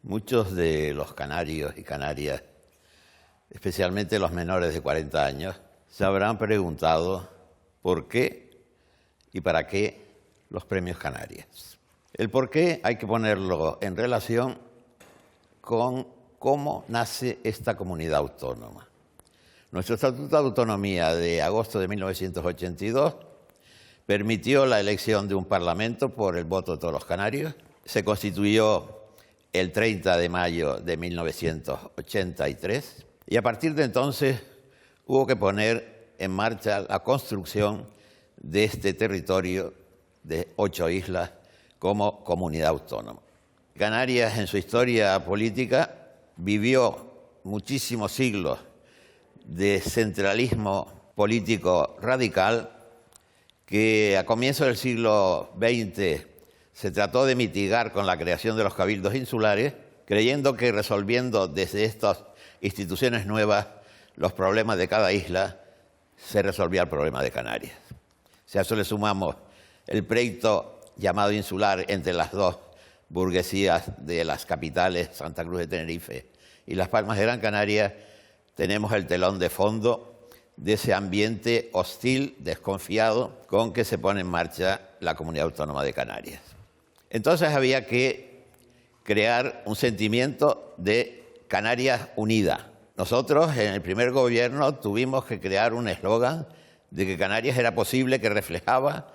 Muchos de los canarios y canarias, especialmente los menores de 40 años, se habrán preguntado por qué y para qué los premios Canarias. El por qué hay que ponerlo en relación con cómo nace esta comunidad autónoma. Nuestro Estatuto de Autonomía de agosto de 1982 permitió la elección de un parlamento por el voto de todos los canarios. Se constituyó el 30 de mayo de 1983 y a partir de entonces hubo que poner en marcha la construcción de este territorio de 8 islas como comunidad autónoma. Canarias en su historia política vivió muchísimos siglos de centralismo político radical que a comienzos del siglo XX se trató de mitigar con la creación de los cabildos insulares, creyendo que resolviendo desde estas instituciones nuevas los problemas de cada isla, se resolvía el problema de Canarias. Si a eso le sumamos el pleito llamado insular entre las dos burguesías de las capitales, Santa Cruz de Tenerife y Las Palmas de Gran Canaria, tenemos el telón de fondo de ese ambiente hostil, desconfiado, con que se pone en marcha la Comunidad Autónoma de Canarias. Entonces había que crear un sentimiento de Canarias unida. Nosotros en el primer gobierno tuvimos que crear un eslogan de que Canarias era posible, que reflejaba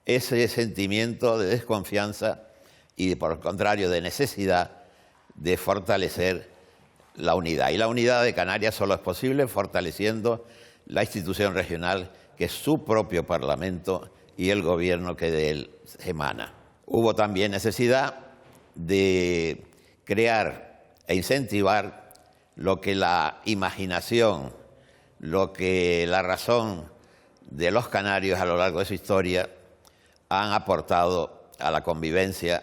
ese sentimiento de desconfianza y, por el contrario, de necesidad de fortalecer la unidad. Y la unidad de Canarias solo es posible fortaleciendo la institución regional, que es su propio Parlamento y el gobierno que de él emana. Hubo también necesidad de crear e incentivar lo que la imaginación, lo que la razón de los canarios a lo largo de su historia han aportado a la convivencia,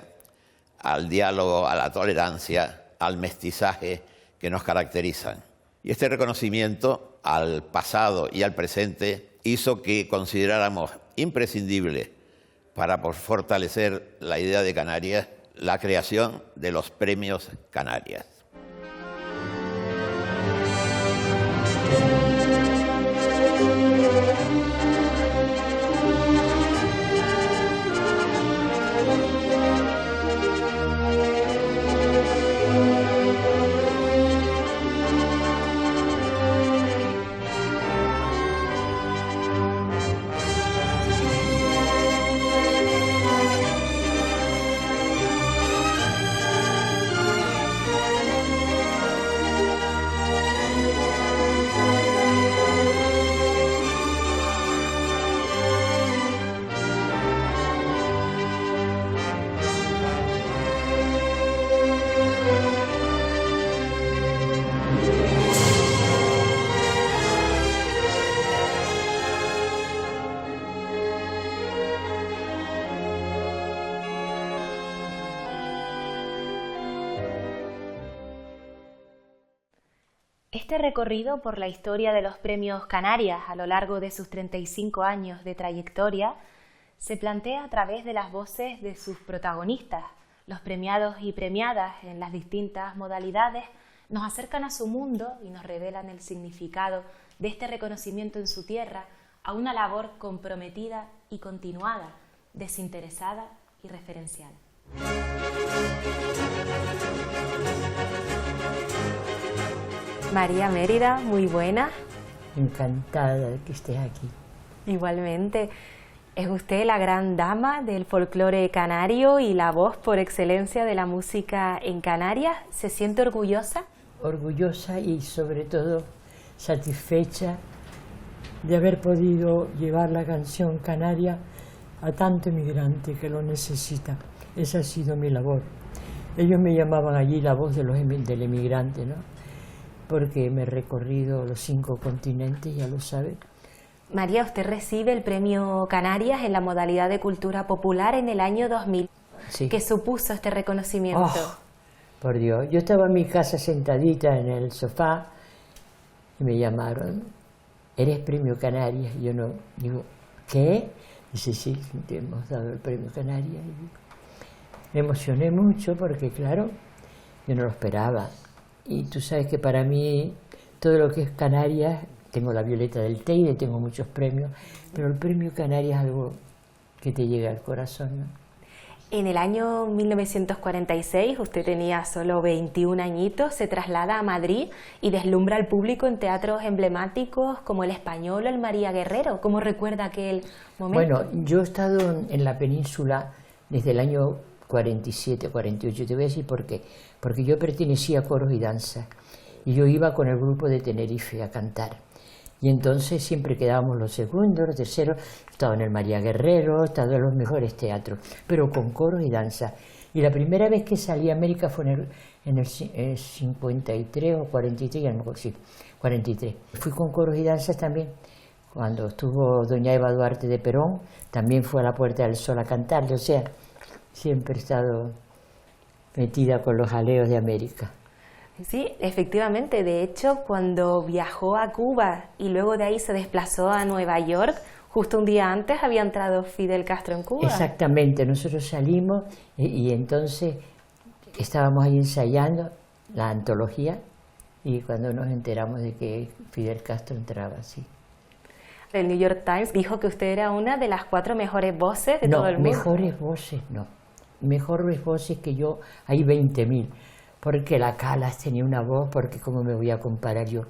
al diálogo, a la tolerancia, al mestizaje que nos caracterizan. Y este reconocimiento al pasado y al presente hizo que consideráramos imprescindible para fortalecer la idea de Canarias, la creación de los premios Canarias. Este recorrido por la historia de los premios Canarias a lo largo de sus 35 años de trayectoria se plantea a través de las voces de sus protagonistas. Los premiados y premiadas en las distintas modalidades nos acercan a su mundo y nos revelan el significado de este reconocimiento en su tierra a una labor comprometida y continuada, desinteresada y referencial. María Mérida, muy buena. Encantada de que estés aquí. Igualmente. Es usted la gran dama del folclore canario y la voz por excelencia de la música en Canarias. ¿Se siente orgullosa? Orgullosa y sobre todo satisfecha de haber podido llevar la canción canaria a tanto inmigrante que lo necesita. Esa ha sido mi labor. Ellos me llamaban allí la voz del emigrante, ¿no? Porque me he recorrido los 5 continentes, ya lo sabe. María, usted recibe el premio Canarias en la modalidad de cultura popular en el año 2000. Sí. ¿Qué supuso este reconocimiento? Oh, por Dios, yo estaba en mi casa sentadita en el sofá y me llamaron, ¿eres premio Canarias? Y yo no, digo, ¿qué? Dice, sí, te hemos dado el premio Canarias. Y me emocioné mucho porque, claro, yo no lo esperaba. Y tú sabes que para mí todo lo que es Canarias, tengo la Violeta del Teide, tengo muchos premios, pero el premio Canarias es algo que te llega al corazón, ¿no? En el año 1946, usted tenía solo 21 añitos, se traslada a Madrid y deslumbra al público en teatros emblemáticos como el Español o el María Guerrero. ¿Cómo recuerda aquel momento? Bueno, yo he estado en la península desde el año 47, 48, te voy a decir por qué. Porque yo pertenecía a coros y danza, y yo iba con el grupo de Tenerife a cantar. Y entonces siempre quedábamos los segundos, los terceros, estaba en el María Guerrero, estaba en los mejores teatros, pero con coros y danza. Y la primera vez que salí a América fue en el 53 o 43, ya no me acuerdo, sí, 43. Fui con coros y danzas también. Cuando estuvo doña Eva Duarte de Perón, también fue a la Puerta del Sol a cantar. O sea, siempre he estado metida con los jaleos de América. Sí, efectivamente. De hecho, cuando viajó a Cuba y luego de ahí se desplazó a Nueva York, justo un día antes había entrado Fidel Castro en Cuba. Exactamente, nosotros salimos y entonces estábamos ahí ensayando la antología y cuando nos enteramos de que Fidel Castro entraba, sí. El New York Times dijo que usted era una de las 4 mejores voces de todo el mundo. No, mejores voces no. Mejores voces que yo, hay 20.000. Porque la Calas tenía una voz, porque cómo me voy a comparar yo.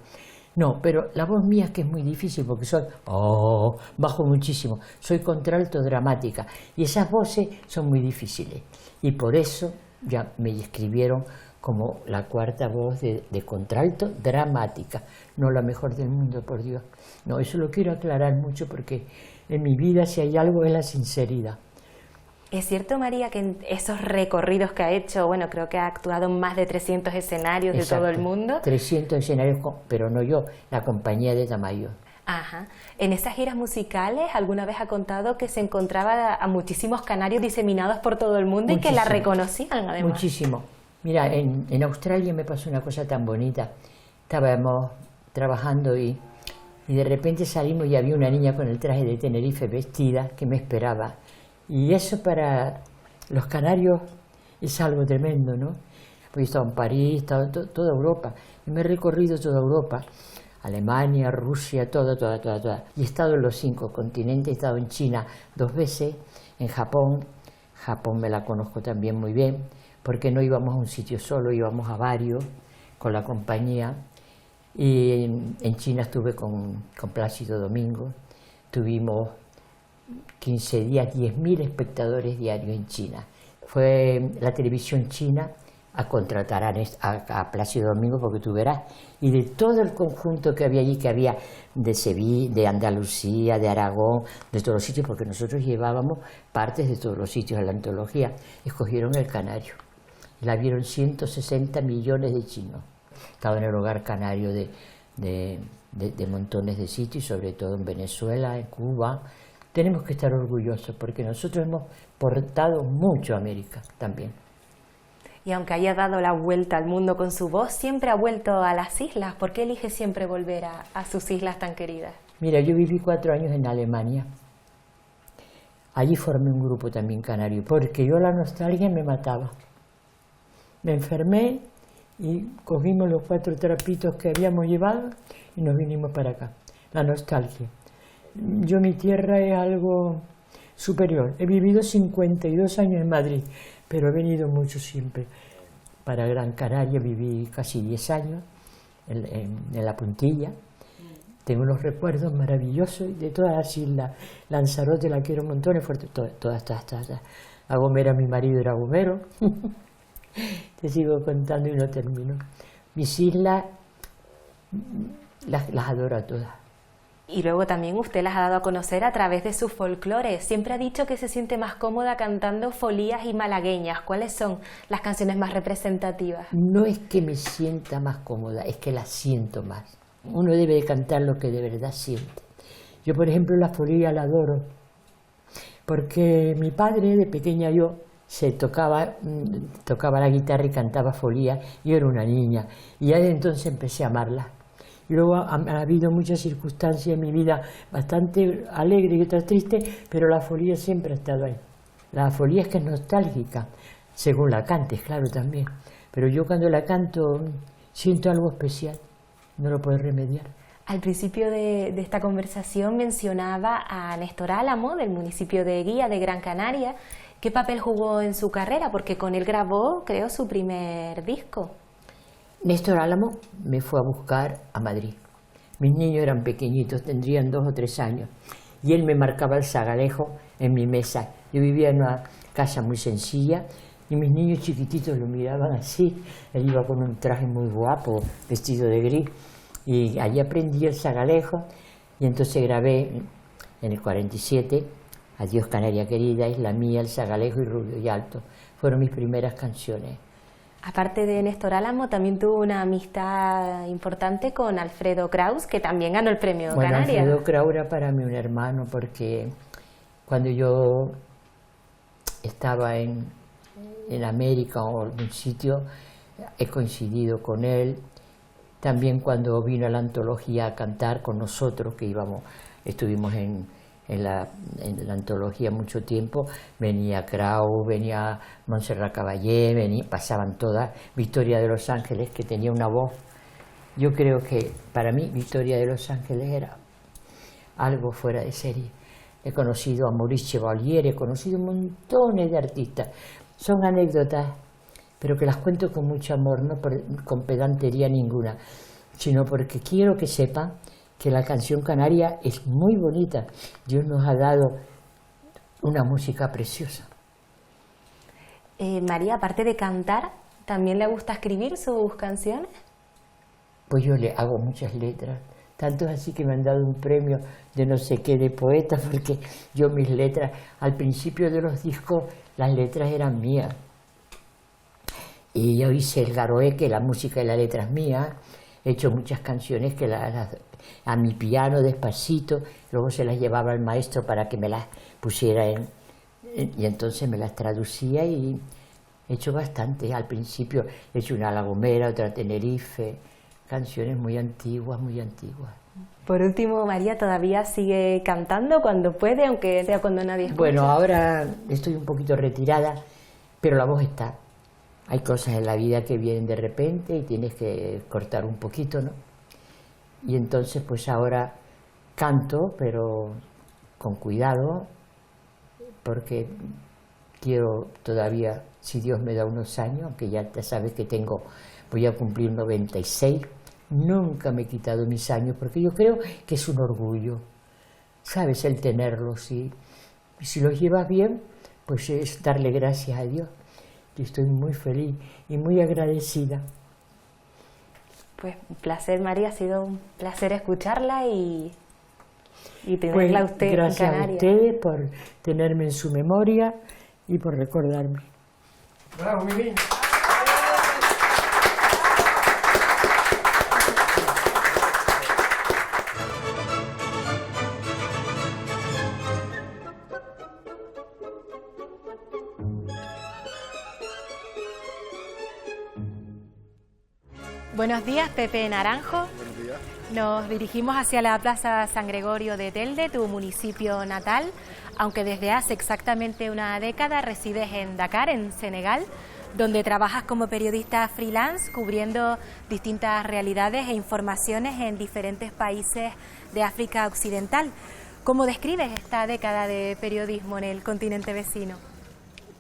No, pero la voz mía es que es muy difícil porque soy, bajo muchísimo, soy contralto dramática y esas voces son muy difíciles y por eso ya me escribieron como la 4ª voz de contralto dramática, no la mejor del mundo, por Dios. No, eso lo quiero aclarar mucho porque en mi vida si hay algo es la sinceridad. ¿Es cierto, María, que en esos recorridos que ha hecho, bueno, creo que ha actuado en más de 300 escenarios de todo el mundo? 300 escenarios, pero no yo, la compañía de Tamayo. Ajá. En esas giras musicales, alguna vez ha contado que se encontraba a muchísimos canarios diseminados por todo el mundo. Muchísimo. Y que la reconocían, además. Muchísimo. Mira, en Australia me pasó una cosa tan bonita. Estábamos trabajando y de repente salimos y había una niña con el traje de Tenerife vestida que me esperaba. Y eso para los canarios es algo tremendo, ¿no? Porque he estado en París, he estado en toda Europa. Y me he recorrido toda Europa, Alemania, Rusia, toda. Y he estado en los 5 continentes, he estado en China 2 veces, en Japón. Japón me la conozco también muy bien, porque no íbamos a un sitio solo, íbamos a varios con la compañía. Y en China estuve con Plácido Domingo, tuvimos 15 días, 10.000 espectadores diarios en China. Fue la televisión china a contratar a Plácido Domingo, porque tú verás, y de todo el conjunto que había allí, que había de Sevilla, de Andalucía, de Aragón, de todos los sitios, porque nosotros llevábamos partes de todos los sitios en la antología, escogieron el canario. La vieron 160 millones de chinos. Estaba en el hogar canario de montones de sitios, sobre todo en Venezuela, en Cuba. Tenemos que estar orgullosos porque nosotros hemos portado mucho a América también. Y aunque haya dado la vuelta al mundo con su voz, siempre ha vuelto a las islas. ¿Por qué elige siempre volver a sus islas tan queridas? Mira, yo viví 4 años en Alemania. Allí formé un grupo también canario, porque yo la nostalgia me mataba. Me enfermé y cogimos los 4 trapitos que habíamos llevado y nos vinimos para acá. La nostalgia. Yo, mi tierra es algo superior. He vivido 52 años en Madrid, pero he venido mucho siempre. Para Gran Canaria viví casi 10 años, en La Puntilla. Tengo unos recuerdos maravillosos de todas las islas. Lanzarote la quiero montones, todas. La Gomera, mi marido era gomero. Te sigo contando y no termino. Mis islas las adoro a todas. Y luego también usted las ha dado a conocer a través de su folclore. Siempre ha dicho que se siente más cómoda cantando folías y malagueñas. ¿Cuáles son las canciones más representativas? No es que me sienta más cómoda, es que las siento más. Uno debe de cantar lo que de verdad siente. Yo, por ejemplo, la folía la adoro, porque mi padre, de pequeña yo, tocaba la guitarra y cantaba folía. Yo era una niña y ya desde entonces empecé a amarla. Y luego ha habido muchas circunstancias en mi vida bastante alegres y otras tristes, pero la folía siempre ha estado ahí. La folía es que es nostálgica, según la cantes, claro, también. pero yo cuando la canto siento algo especial, no lo puedo remediar. Al principio de esta conversación mencionaba a Néstor Álamo, del municipio de Guía, de Gran Canaria. ¿Qué papel jugó en su carrera? Porque con él grabó, creo, su primer disco. Néstor Álamo me fue a buscar a Madrid. Mis niños eran pequeñitos, tendrían 2 o 3 años, y él me marcaba el zagalejo en mi mesa. Yo vivía en una casa muy sencilla, y mis niños chiquititos lo miraban así. Él iba con un traje muy guapo, vestido de gris, y allí aprendí el zagalejo, y entonces grabé en el 47, Adiós Canaria Querida, Isla Mía, El Zagalejo y Rubio y Alto. Fueron mis primeras canciones. Aparte de Néstor Álamo, también tuvo una amistad importante con Alfredo Kraus, que también ganó el premio Canarias. Alfredo Kraus era para mí un hermano, porque cuando yo estaba en América o en algún sitio, he coincidido con él. También cuando vino a la antología a cantar con nosotros, que estuvimos en la antología mucho tiempo, venía Kraus, venía Montserrat Caballé, pasaban todas. Victoria de Los Ángeles, que tenía una voz. Yo creo que para mí Victoria de Los Ángeles era algo fuera de serie. He conocido a Maurice Chevalier, he conocido montones de artistas. Son anécdotas, pero que las cuento con mucho amor, no con pedantería ninguna, sino porque quiero que sepan que la canción canaria es muy bonita. Dios nos ha dado una música preciosa. María, aparte de cantar, ¿también le gusta escribir sus canciones? Pues yo le hago muchas letras, tanto es así que me han dado un premio de no sé qué de poeta, porque yo mis letras, al principio de los discos, las letras eran mías. Y yo hice el Garoé, que la música y la letra es mía. He hecho muchas canciones que a mi piano despacito, luego se las llevaba al maestro para que me las pusiera y entonces me las traducía, y he hecho bastante. Al principio he hecho una La Gomera, otra Tenerife, canciones muy antiguas, muy antiguas. Por último, María, ¿todavía sigue cantando cuando puede, aunque sea cuando nadie escucha? Bueno, ahora estoy un poquito retirada, pero la voz está. Hay cosas en la vida que vienen de repente y tienes que cortar un poquito, ¿no? Y entonces pues ahora canto, pero con cuidado, porque quiero todavía, si Dios me da unos años, aunque ya te sabes que voy a cumplir 96, nunca me he quitado mis años, porque yo creo que es un orgullo, ¿sabes? El tenerlos, y si los llevas bien, pues es darle gracias a Dios. Y estoy muy feliz y muy agradecida. Pues un placer, María, ha sido un placer escucharla y tenerla a usted en Canarias. Gracias a ustedes por tenerme en su memoria y por recordarme. Bravo, muy bien. Buenos días, Pepe Naranjo. Buenos días. Nos dirigimos hacia la Plaza San Gregorio de Telde, tu municipio natal, aunque desde hace exactamente una década resides en Dakar, en Senegal, donde trabajas como periodista freelance cubriendo distintas realidades e informaciones en diferentes países de África Occidental. ¿Cómo describes esta década de periodismo en el continente vecino?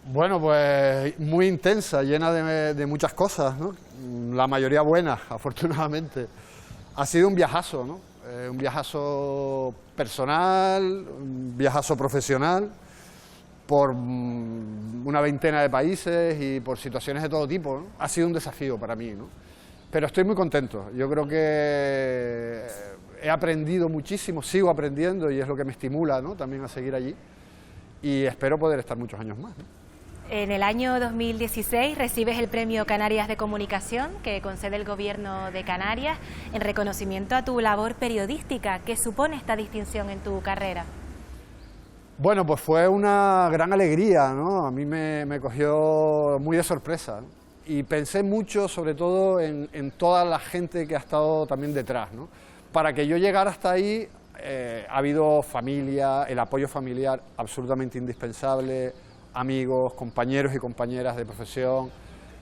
Bueno, pues muy intensa, llena de muchas cosas, ¿no? La mayoría buenas, afortunadamente. Ha sido un viajazo, ¿no? Un viajazo personal, un viajazo profesional, por una veintena de países y por situaciones de todo tipo, ¿no? Ha sido un desafío para mí, ¿no? Pero estoy muy contento. Yo creo que he aprendido muchísimo, sigo aprendiendo, y es lo que me estimula, ¿no?, también a seguir allí. Y espero poder estar muchos años más, ¿no? En el año 2016 recibes el Premio Canarias de Comunicación que concede el Gobierno de Canarias en reconocimiento a tu labor periodística. ¿Qué supone esta distinción en tu carrera? Bueno, pues fue una gran alegría, ¿no? A mí me cogió muy de sorpresa, ¿no? Y pensé mucho, sobre todo, en toda la gente que ha estado también detrás, ¿no? Para que yo llegara hasta ahí, ha habido familia, el apoyo familiar absolutamente indispensable, amigos, compañeros y compañeras de profesión,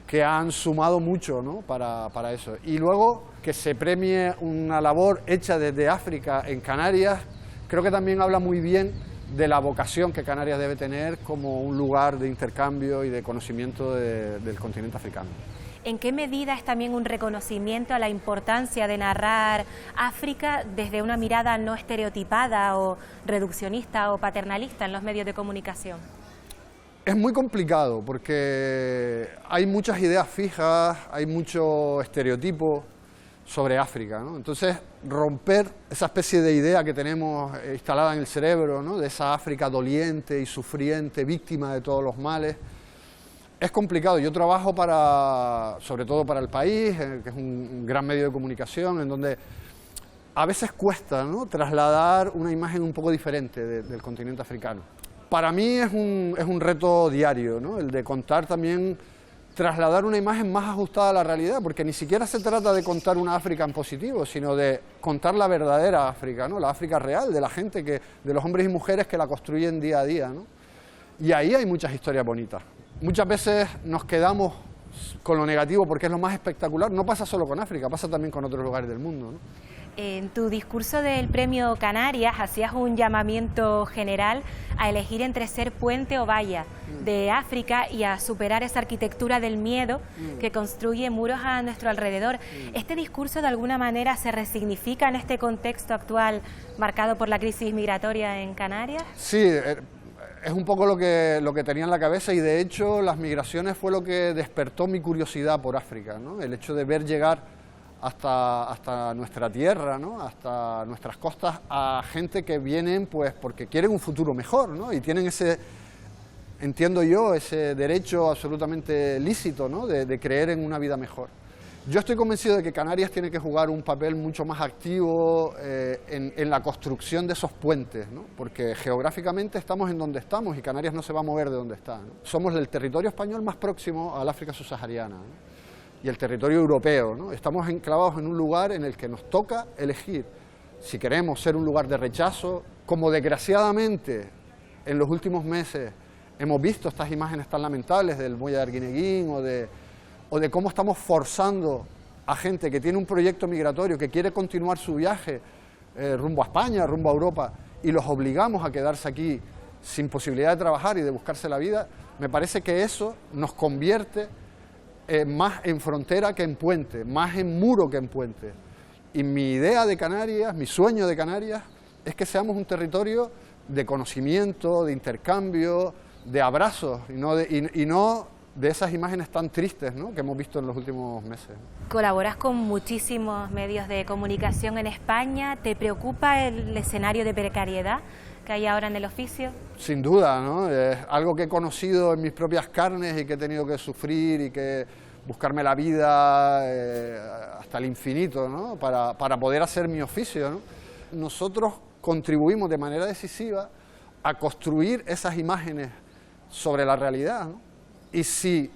que han sumado mucho, ¿no?, para eso. Y luego que se premie una labor hecha desde África en Canarias, creo que también habla muy bien de la vocación que Canarias debe tener como un lugar de intercambio y de conocimiento del continente africano. ¿En qué medida es también un reconocimiento a la importancia de narrar África desde una mirada no estereotipada o reduccionista o paternalista en los medios de comunicación? Es muy complicado porque hay muchas ideas fijas, hay mucho estereotipo sobre África, ¿no? Entonces, romper esa especie de idea que tenemos instalada en el cerebro, ¿no?, de esa África doliente y sufriente, víctima de todos los males, es complicado. Yo trabajo sobre todo para El País, que es un gran medio de comunicación, en donde a veces cuesta, ¿no?, trasladar una imagen un poco diferente del continente africano. Para mí es un reto diario, ¿no?, el de contar también, trasladar una imagen más ajustada a la realidad, porque ni siquiera se trata de contar una África en positivo, sino de contar la verdadera África, ¿no?, la África real, de la gente, de los hombres y mujeres que la construyen día a día, ¿no? Y ahí hay muchas historias bonitas. Muchas veces nos quedamos con lo negativo porque es lo más espectacular. No pasa solo con África, pasa también con otros lugares del mundo, ¿no? En tu discurso del Premio Canarias hacías un llamamiento general a elegir entre ser puente o valla de África y a superar esa arquitectura del miedo que construye muros a nuestro alrededor. ¿Este discurso de alguna manera se resignifica en este contexto actual marcado por la crisis migratoria en Canarias? Sí, es un poco lo que tenía en la cabeza, y de hecho las migraciones fue lo que despertó mi curiosidad por África, ¿no? El hecho de ver llegar hasta nuestra tierra, ¿no?, hasta nuestras costas, a gente que vienen pues porque quieren un futuro mejor, ¿no?, y tienen ese, entiendo yo, ese derecho absolutamente lícito, ¿no?, de creer en una vida mejor. Yo estoy convencido de que Canarias tiene que jugar un papel mucho más activo en la construcción de esos puentes, ¿no?, porque geográficamente estamos en donde estamos y Canarias no se va a mover de donde está, ¿no? Somos el territorio español más próximo al África subsahariana, ¿no?, y el territorio europeo, ¿no? Estamos enclavados en un lugar en el que nos toca elegir si queremos ser un lugar de rechazo, como desgraciadamente en los últimos meses hemos visto estas imágenes tan lamentables del muelle de Arguineguín, o de cómo estamos forzando a gente que tiene un proyecto migratorio, que quiere continuar su viaje rumbo a España, rumbo a Europa, y los obligamos a quedarse aquí sin posibilidad de trabajar y de buscarse la vida. Me parece que eso nos convierte más en frontera que en puente, más en muro que en puente. Y mi idea de Canarias, mi sueño de Canarias, es que seamos un territorio de conocimiento, de intercambio, de abrazos, y no de esas imágenes tan tristes, ¿no?, que hemos visto en los últimos meses. Colaboras con muchísimos medios de comunicación en España. ¿Te preocupa el escenario de precariedad que hay ahora en el oficio? Sin duda, ¿no? Es algo que he conocido en mis propias carnes y que he tenido que sufrir y que buscarme la vida hasta el infinito, ¿no?, para poder hacer mi oficio, ¿no? Nosotros contribuimos de manera decisiva a construir esas imágenes sobre la realidad, ¿no? Y si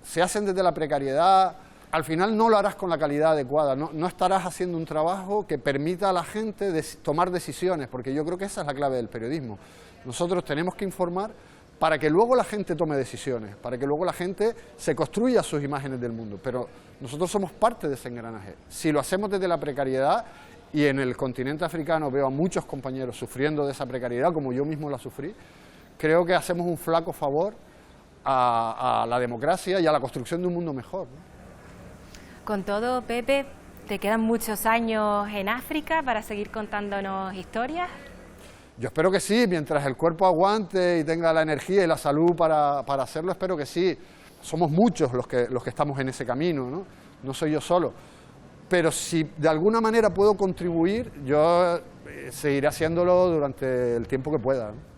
se hacen desde la precariedad, al final no lo harás con la calidad adecuada, no estarás haciendo un trabajo que permita a la gente tomar decisiones, porque yo creo que esa es la clave del periodismo. Nosotros tenemos que informar para que luego la gente tome decisiones, para que luego la gente se construya sus imágenes del mundo, pero nosotros somos parte de ese engranaje. Si lo hacemos desde la precariedad, y en el continente africano veo a muchos compañeros sufriendo de esa precariedad, como yo mismo la sufrí, creo que hacemos un flaco favor a la democracia y a la construcción de un mundo mejor, ¿no? Con todo, Pepe, ¿te quedan muchos años en África para seguir contándonos historias? Yo espero que sí, mientras el cuerpo aguante y tenga la energía y la salud para hacerlo, espero que sí. Somos muchos los que estamos en ese camino, ¿no? No soy yo solo. Pero si de alguna manera puedo contribuir, yo seguiré haciéndolo durante el tiempo que pueda, ¿no?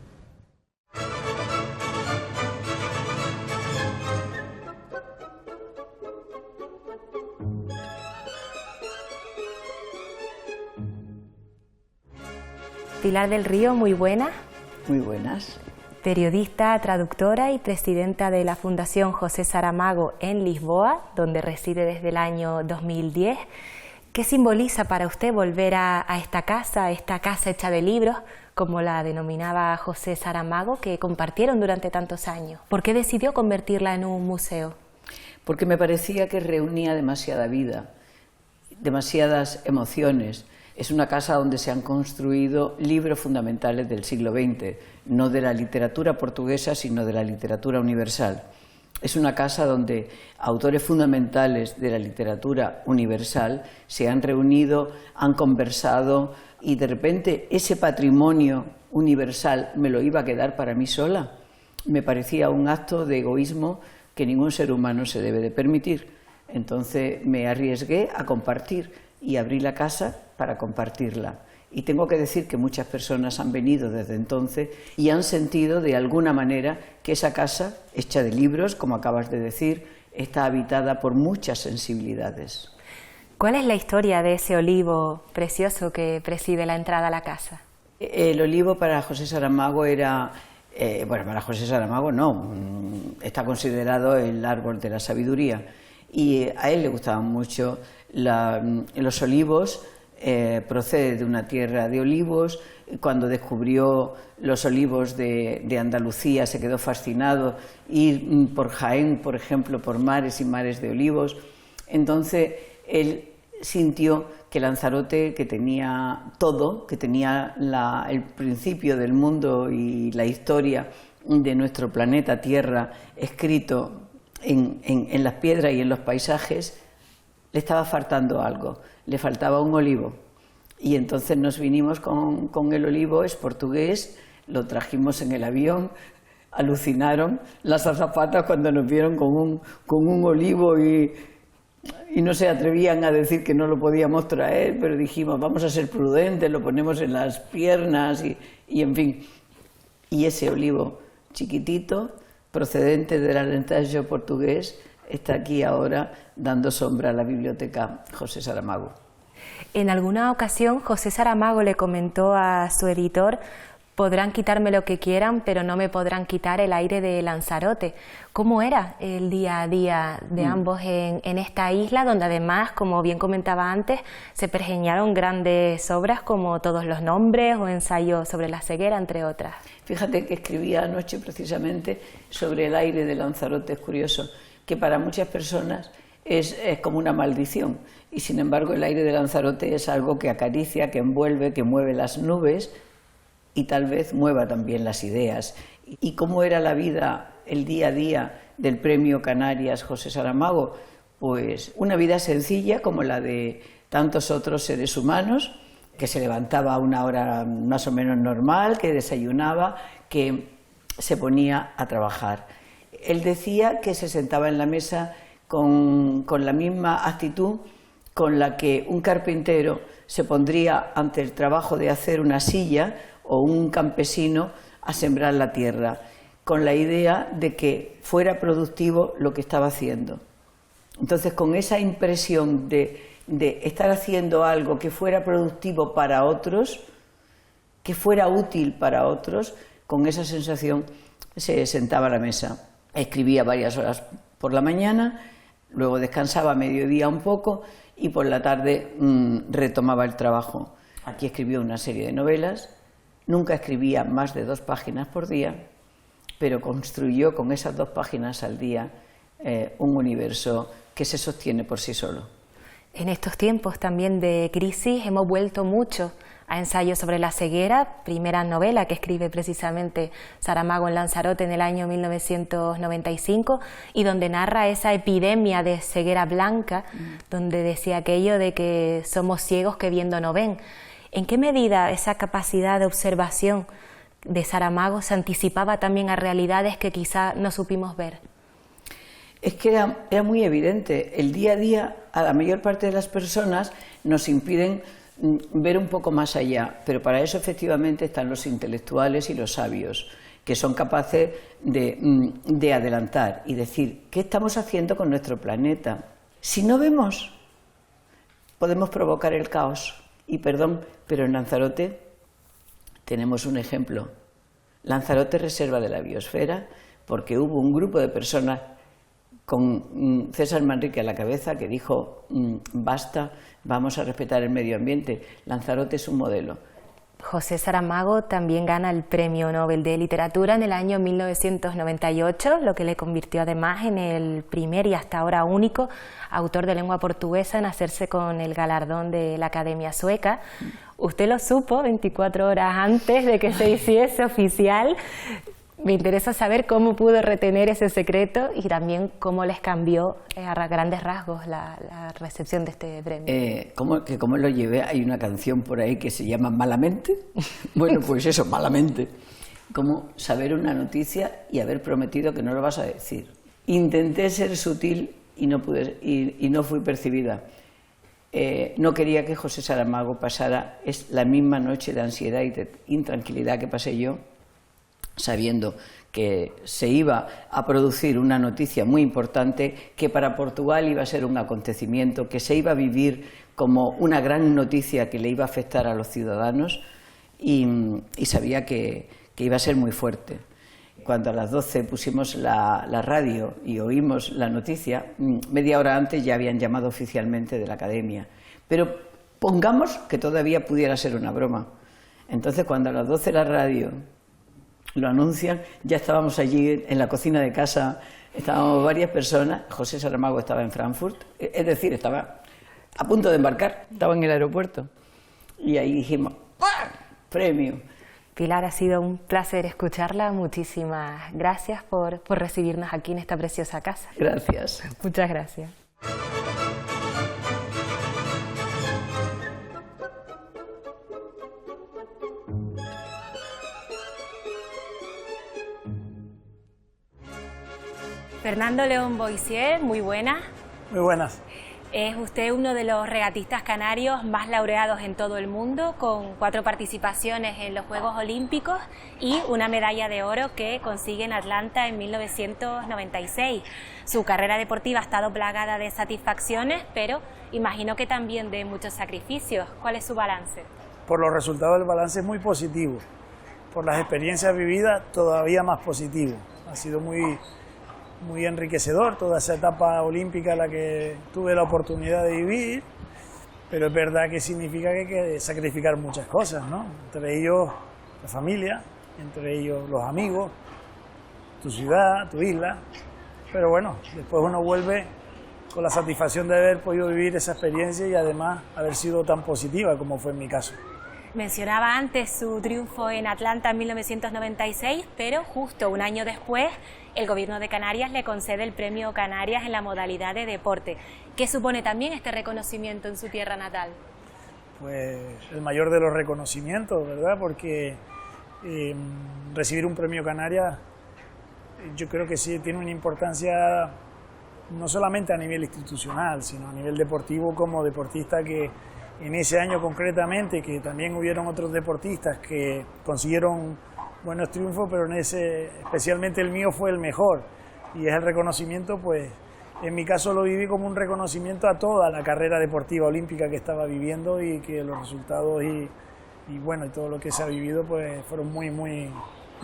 Pilar del Río, muy buena. Muy buenas. Periodista, traductora y presidenta de la Fundación José Saramago en Lisboa, donde reside desde el año 2010. ¿Qué simboliza para usted volver a esta casa hecha de libros, como la denominaba José Saramago, que compartieron durante tantos años? ¿Por qué decidió convertirla en un museo? porque me parecía que reunía demasiada vida, demasiadas emociones. Es una casa donde se han construido libros fundamentales del siglo XX, no de la literatura portuguesa, sino de la literatura universal. Es una casa donde autores fundamentales de la literatura universal se han reunido, han conversado y de repente ese patrimonio universal me lo iba a quedar para mí sola. Me parecía un acto de egoísmo que ningún ser humano se debe de permitir. Entonces me arriesgué a compartir y abrí la casa para compartirla. Y tengo que decir que muchas personas han venido desde entonces y han sentido de alguna manera que esa casa, hecha de libros, como acabas de decir, está habitada por muchas sensibilidades. ¿Cuál es la historia de ese olivo precioso que preside la entrada a la casa? El olivo para José Saramago era... bueno, para José Saramago no, está considerado el árbol de la sabiduría y a él le gustaban mucho los olivos. Procede de una tierra de olivos. Cuando descubrió los olivos de Andalucía se quedó fascinado, ir por Jaén, por ejemplo, por mares y mares de olivos. Entonces él sintió que Lanzarote, que tenía todo, que tenía el principio del mundo y la historia de nuestro planeta Tierra escrito en las piedras y en los paisajes, le estaba faltando algo, le faltaba un olivo. Y entonces nos vinimos con el olivo, es portugués, lo trajimos en el avión, alucinaron las azafatas cuando nos vieron con un olivo y no se atrevían a decir que no lo podíamos traer, pero dijimos, vamos a ser prudentes, lo ponemos en las piernas y en fin. Y ese olivo chiquitito, procedente del Alentejo portugués, está aquí ahora dando sombra a la biblioteca José Saramago. En alguna ocasión José Saramago le comentó a su editor: podrán quitarme lo que quieran, pero no me podrán quitar el aire de Lanzarote. ¿Cómo era el día a día de ambos en esta isla, donde además, como bien comentaba antes, se pergeñaron grandes obras como Todos los nombres o Ensayo sobre la ceguera, entre otras? Fíjate que escribía anoche precisamente sobre el aire de Lanzarote. Es curioso que para muchas personas es como una maldición, y sin embargo el aire de Lanzarote es algo que acaricia, que envuelve, que mueve las nubes y tal vez mueva también las ideas. ¿Y cómo era la vida, el día a día del Premio Canarias José Saramago? Pues una vida sencilla como la de tantos otros seres humanos, que se levantaba a una hora más o menos normal, que desayunaba, que se ponía a trabajar. Él decía que se sentaba en la mesa con la misma actitud con la que un carpintero se pondría ante el trabajo de hacer una silla, o un campesino a sembrar la tierra, con la idea de que fuera productivo lo que estaba haciendo. Entonces, con esa impresión de estar haciendo algo que fuera productivo para otros, que fuera útil para otros, con esa sensación se sentaba a la mesa. Escribía varias horas por la mañana, luego descansaba a mediodía un poco y por la tarde retomaba el trabajo. Aquí escribió una serie de novelas. Nunca escribía más de 2 páginas por día, pero construyó con esas 2 páginas al día un universo que se sostiene por sí solo. En estos tiempos también de crisis hemos vuelto mucho a Ensayo sobre la ceguera, primera novela que escribe precisamente Saramago en Lanzarote en el año 1995, y donde narra esa epidemia de ceguera blanca, donde decía aquello de que somos ciegos que viendo no ven. ¿En qué medida esa capacidad de observación de Saramago se anticipaba también a realidades que quizá no supimos ver? Es que era muy evidente. El día a día a la mayor parte de las personas nos impiden ver un poco más allá, pero para eso efectivamente están los intelectuales y los sabios, que son capaces de adelantar y decir, ¿qué estamos haciendo con nuestro planeta? Si no vemos, podemos provocar el caos. Y perdón, pero en Lanzarote tenemos un ejemplo. Lanzarote reserva de la biosfera, porque hubo un grupo de personas con César Manrique a la cabeza que dijo, basta, vamos a respetar el medio ambiente. Lanzarote es un modelo. José Saramago también gana el Premio Nobel de Literatura en el año 1998, lo que le convirtió además en el primer y hasta ahora único autor de lengua portuguesa en hacerse con el galardón de la Academia Sueca. Usted lo supo 24 horas antes de que se hiciese oficial. Me interesa saber cómo pudo retener ese secreto y también cómo les cambió a grandes rasgos la recepción de este premio. ¿Cómo lo llevé? Hay una canción por ahí que se llama Malamente. Bueno, pues eso, malamente. Como saber una noticia y haber prometido que no lo vas a decir. Intenté ser sutil y no pude, y no fui percibida. No quería que José Saramago pasara la misma noche de ansiedad y de intranquilidad que pasé yo, sabiendo que se iba a producir una noticia muy importante, que para Portugal iba a ser un acontecimiento, que se iba a vivir como una gran noticia que le iba a afectar a los ciudadanos, y sabía que iba a ser muy fuerte. Cuando a las 12 pusimos la radio y oímos la noticia, media hora antes ya habían llamado oficialmente de la Academia. Pero pongamos que todavía pudiera ser una broma. Entonces, cuando a las 12 la radio lo anuncian, ya estábamos allí en la cocina de casa, estábamos varias personas. José Saramago estaba en Frankfurt, es decir, estaba a punto de embarcar, estaba en el aeropuerto, y ahí dijimos, ¡ah! Premio. Pilar, ha sido un placer escucharla, muchísimas gracias por recibirnos aquí en esta preciosa casa. Gracias. Muchas gracias. Fernando León Boissier, muy buenas. Muy buenas. Es usted uno de los regatistas canarios más laureados en todo el mundo, con 4 participaciones en los Juegos Olímpicos y una medalla de oro que consigue en Atlanta en 1996. Su carrera deportiva ha estado plagada de satisfacciones, pero imagino que también de muchos sacrificios. ¿Cuál es su balance? Por los resultados, el balance es muy positivo. Por las experiencias vividas, todavía más positivo. Ha sido muy enriquecedor toda esa etapa olímpica la que tuve la oportunidad de vivir, pero es verdad que significa que hay que sacrificar muchas cosas, ¿no? Entre ellos la familia, entre ellos los amigos, tu ciudad, tu isla, pero bueno, después uno vuelve con la satisfacción de haber podido vivir esa experiencia y además haber sido tan positiva como fue en mi caso. Mencionaba antes su triunfo en Atlanta en 1996, pero justo un año después el Gobierno de Canarias le concede el Premio Canarias en la modalidad de deporte. ¿Qué supone también este reconocimiento en su tierra natal? Pues el mayor de los reconocimientos, ¿verdad? Porque recibir un Premio Canarias yo creo que sí tiene una importancia no solamente a nivel institucional, sino a nivel deportivo como deportista que en ese año concretamente, que también hubieron otros deportistas que consiguieron buenos triunfos, pero en ese, especialmente el mío fue el mejor. Y es el reconocimiento, pues, en mi caso lo viví como un reconocimiento a toda la carrera deportiva olímpica que estaba viviendo y que los resultados y bueno, y todo lo que se ha vivido, pues, fueron muy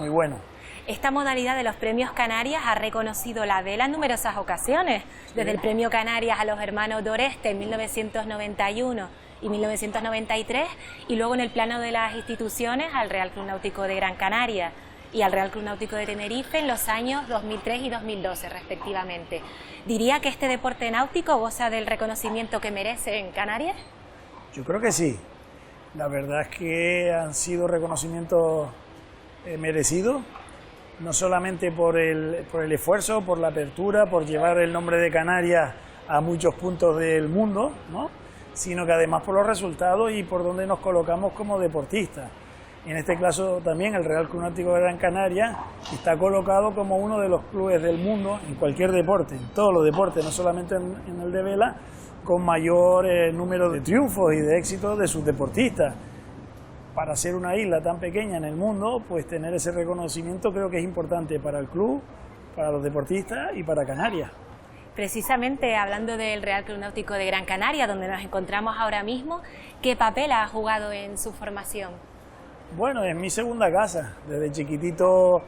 buenos. Esta modalidad de los Premios Canarias ha reconocido la vela en numerosas ocasiones, desde el Premio Canarias a los hermanos Doreste en 1991 y 1993, y luego en el plano de las instituciones al Real Club Náutico de Gran Canaria y al Real Club Náutico de Tenerife en los años 2003 y 2012 respectivamente. ¿Diría que este deporte náutico goza del reconocimiento que merece en Canarias? Yo creo que sí. La verdad es que han sido reconocimientos merecidos, no solamente por el esfuerzo, por la apertura, por llevar el nombre de Canarias a muchos puntos del mundo, ¿no?, sino que además por los resultados y por donde nos colocamos como deportistas. En este caso también el Real Club Náutico de Gran Canaria está colocado como uno de los clubes del mundo en cualquier deporte, en todos los deportes, no solamente en el de vela, con mayor número de triunfos y de éxitos de sus deportistas. Para ser una isla tan pequeña en el mundo, pues tener ese reconocimiento creo que es importante para el club, para los deportistas y para Canarias. Precisamente hablando del Real Club Náutico de Gran Canaria, donde nos encontramos ahora mismo, ¿qué papel ha jugado en su formación? Bueno, es mi segunda casa. Desde chiquitito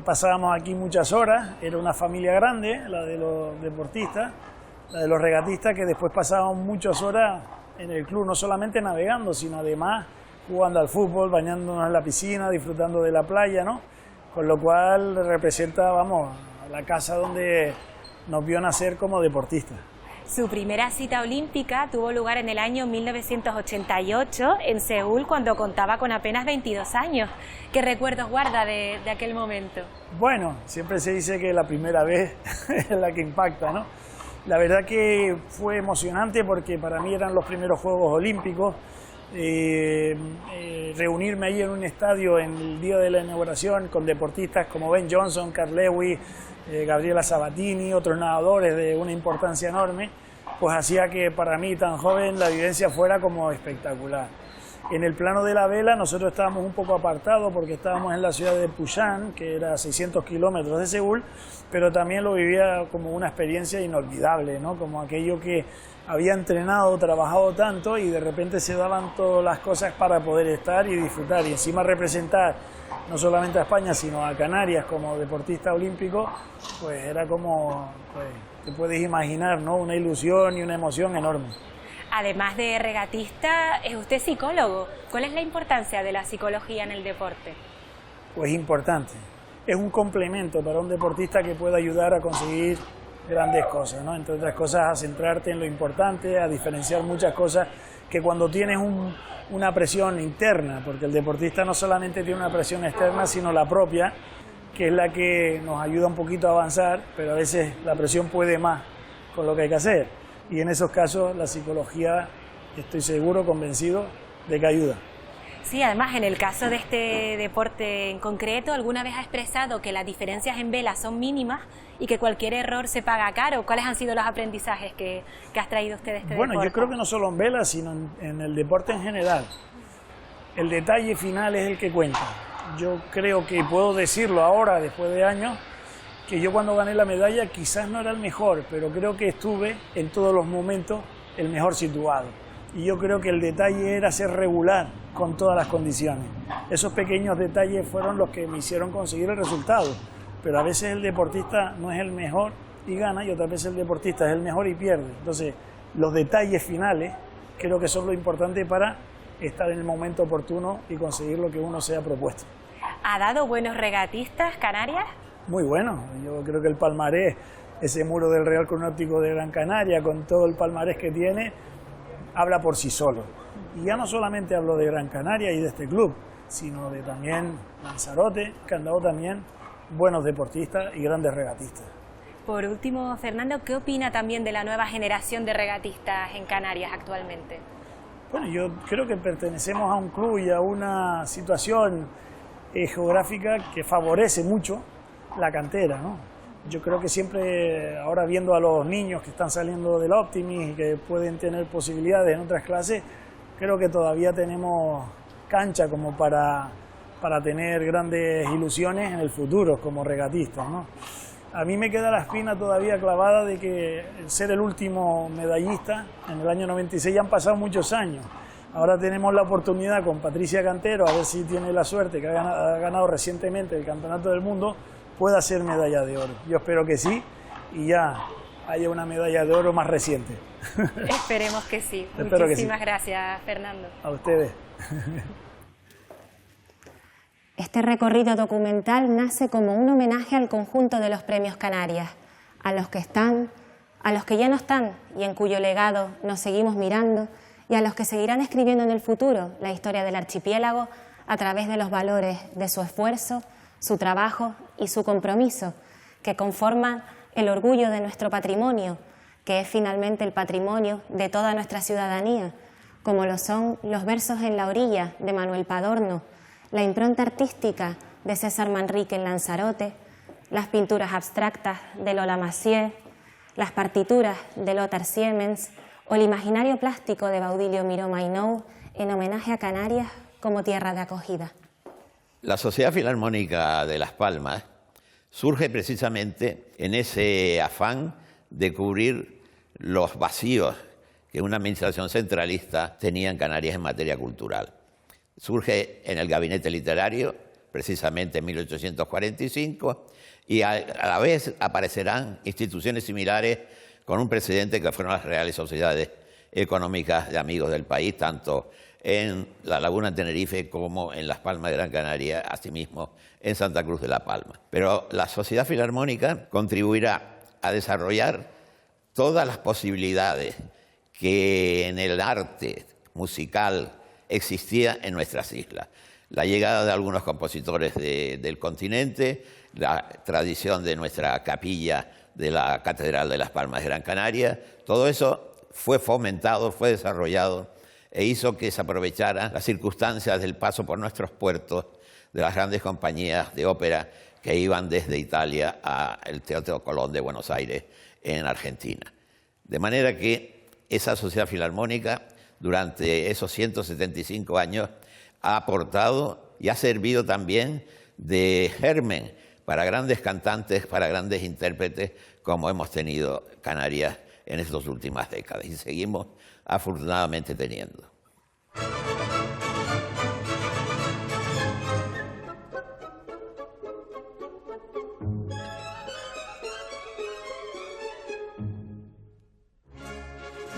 pasábamos aquí muchas horas, era una familia grande, la de los deportistas, la de los regatistas, que después pasábamos muchas horas en el club, no solamente navegando, sino además jugando al fútbol, bañándonos en la piscina, disfrutando de la playa, ¿no? Con lo cual representa, vamos, la casa donde nos vio nacer como deportistas. Su primera cita olímpica tuvo lugar en el año 1988 en Seúl, cuando contaba con apenas 22 años. ¿Qué recuerdos guarda de aquel momento? Bueno, siempre se dice que la primera vez es la que impacta, ¿no? La verdad que fue emocionante porque para mí eran los primeros Juegos Olímpicos. Reunirme ahí en un estadio en el día de la inauguración con deportistas como Ben Johnson, Carl Lewis, Gabriela Sabatini, otros nadadores de una importancia enorme, pues hacía que para mí tan joven la vivencia fuera como espectacular. En el plano de la vela nosotros estábamos un poco apartados porque estábamos en la ciudad de Pusan, que era a 600 kilómetros de Seúl, pero también lo vivía como una experiencia inolvidable, ¿no? Como aquello que había entrenado, trabajado tanto y de repente se daban todas las cosas para poder estar y disfrutar y encima representar no solamente a España sino a Canarias como deportista olímpico, pues era como, pues, te puedes imaginar, ¿no? Una ilusión y una emoción enorme. Además de regatista, es usted psicólogo. ¿Cuál es la importancia de la psicología en el deporte? Pues importante. Es un complemento para un deportista que puede ayudar a conseguir grandes cosas, ¿no? Entre otras cosas, a centrarte en lo importante, a diferenciar muchas cosas que cuando tienes una presión interna, porque el deportista no solamente tiene una presión externa, sino la propia, que es la que nos ayuda un poquito a avanzar, pero a veces la presión puede más con lo que hay que hacer. Y en esos casos la psicología, estoy seguro, convencido de que ayuda. Sí, además en el caso de este deporte en concreto, ¿alguna vez ha expresado que las diferencias en vela son mínimas y que cualquier error se paga caro? ¿Cuáles han sido los aprendizajes que has traído usted de este deporte? Bueno, yo creo que no solo en vela, sino en el deporte en general. El detalle final es el que cuenta. Yo creo que puedo decirlo ahora, después de años, que yo cuando gané la medalla quizás no era el mejor, pero creo que estuve en todos los momentos el mejor situado. Y yo creo que el detalle era ser regular con todas las condiciones. Esos pequeños detalles fueron los que me hicieron conseguir el resultado. Pero a veces el deportista no es el mejor y gana, y otras veces el deportista es el mejor y pierde. Entonces, los detalles finales creo que son lo importante para estar en el momento oportuno y conseguir lo que uno se ha propuesto. ¿Ha dado buenos regatistas Canarias? Muy bueno. Yo creo que el palmarés, ese muro del Real Club Náutico de Gran Canaria, con todo el palmarés que tiene, habla por sí solo. Y ya no solamente hablo de Gran Canaria y de este club, sino de también Lanzarote, que han dado también buenos deportistas y grandes regatistas. Por último, Fernando, ¿qué opina también de la nueva generación de regatistas en Canarias actualmente? Bueno, yo creo que pertenecemos a un club y a una situación geográfica que favorece mucho la cantera, ¿no? Yo creo que siempre, ahora viendo a los niños que están saliendo del Optimis y que pueden tener posibilidades en otras clases, creo que todavía tenemos cancha como para tener grandes ilusiones en el futuro como regatistas, ¿no? A mí me queda la espina todavía clavada de que ser el último medallista en el año 96, ya han pasado muchos años. Ahora tenemos la oportunidad con Patricia Cantero, a ver si tiene la suerte, que ha ganado recientemente el Campeonato del Mundo, pueda ser medalla de oro. Yo espero que sí y ya haya una medalla de oro más reciente. Esperemos que sí. Espero Muchísimas que sí. Gracias, Fernando. A ustedes. Este recorrido documental nace como un homenaje al conjunto de los Premios Canarias, a los que están, a los que ya no están y en cuyo legado nos seguimos mirando, y a los que seguirán escribiendo en el futuro la historia del archipiélago a través de los valores de su esfuerzo, su trabajo y su compromiso, que conforman el orgullo de nuestro patrimonio, que es finalmente el patrimonio de toda nuestra ciudadanía, como lo son los versos en la orilla de Manuel Padorno, la impronta artística de César Manrique en Lanzarote, las pinturas abstractas de Lola Massieu, las partituras de Lothar Siemens o el imaginario plástico de Baudilio Miró Mainou en homenaje a Canarias como tierra de acogida. La Sociedad Filarmónica de Las Palmas surge precisamente en ese afán de cubrir los vacíos que una administración centralista tenía en Canarias en materia cultural. Surge en el gabinete literario, precisamente en 1845, y a la vez aparecerán instituciones similares con un presidente que fueron las Reales Sociedades económicas de amigos del país, tanto en la Laguna de Tenerife como en Las Palmas de Gran Canaria, asimismo en Santa Cruz de la Palma. Pero la Sociedad Filarmónica contribuirá a desarrollar todas las posibilidades que en el arte musical existía en nuestras islas. La llegada de algunos compositores del continente, la tradición de nuestra capilla de la Catedral de Las Palmas de Gran Canaria, todo eso fue fomentado, fue desarrollado e hizo que se aprovecharan las circunstancias del paso por nuestros puertos de las grandes compañías de ópera que iban desde Italia al Teatro Colón de Buenos Aires en Argentina. De manera que esa Sociedad Filarmónica durante esos 175 años ha aportado y ha servido también de germen para grandes cantantes, para grandes intérpretes, como hemos tenido Canarias en estas últimas décadas y seguimos afortunadamente teniendo.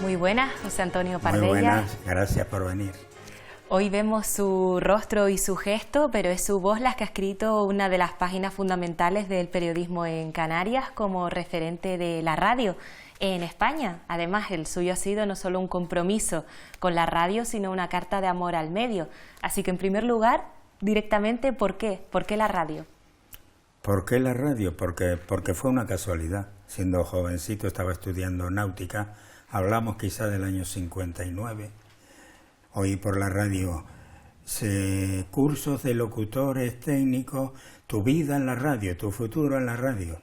Muy buenas, José Antonio Pardella. Muy buenas, gracias por venir. Hoy vemos su rostro y su gesto, pero es su voz la que ha escrito una de las páginas fundamentales del periodismo en Canarias como referente de la radio en España. Además, el suyo ha sido no solo un compromiso con la radio, sino una carta de amor al medio. Así que, en primer lugar, directamente, ¿por qué? ¿Por qué la radio? ¿Por qué la radio? Porque fue una casualidad. Siendo jovencito estaba estudiando náutica, hablamos quizá del año 59, oí por la radio cursos de locutores técnicos, tu vida en la radio, tu futuro en la radio.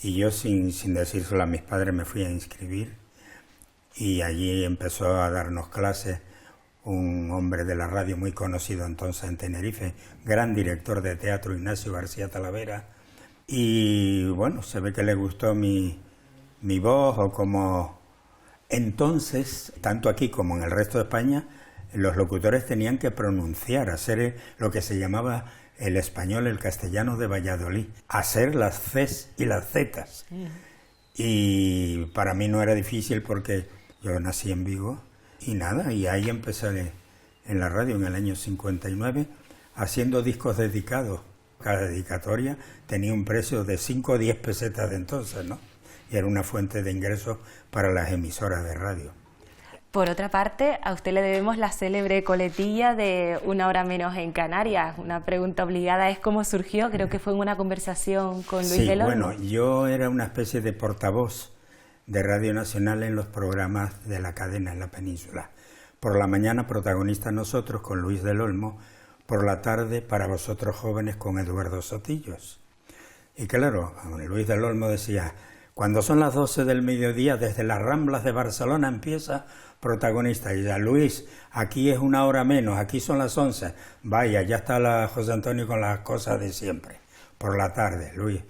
Y yo sin decírselo a mis padres me fui a inscribir y allí empezó a darnos clases un hombre de la radio muy conocido entonces en Tenerife, gran director de teatro, Ignacio García Talavera, y bueno, se ve que le gustó mi voz o como... Entonces, tanto aquí como en el resto de España, los locutores tenían que pronunciar, hacer lo que se llamaba el español, el castellano de Valladolid, hacer las Cs y las Zs. Y para mí no era difícil porque yo nací en Vigo y nada, y ahí empecé en la radio en el año 59 haciendo discos dedicados. Cada dedicatoria tenía un precio de 5 o 10 pesetas de entonces, ¿no? Y era una fuente de ingresos para las emisoras de radio. Por otra parte, a usted le debemos la célebre coletilla de Una hora menos en Canarias. Una pregunta obligada es cómo surgió, creo que fue en una conversación con Luis del Olmo. Bueno, yo era una especie de portavoz de Radio Nacional en los programas de la cadena en la península. Por la mañana protagonista nosotros con Luis del Olmo, por la tarde para vosotros jóvenes con Eduardo Sotillos. Y claro, Luis del Olmo decía... Cuando son las 12 del mediodía, desde las Ramblas de Barcelona empieza protagonista. Y ya, Luis, aquí es una hora menos, aquí son las 11. Vaya, ya está José Antonio con las cosas de siempre. Por la tarde, Luis,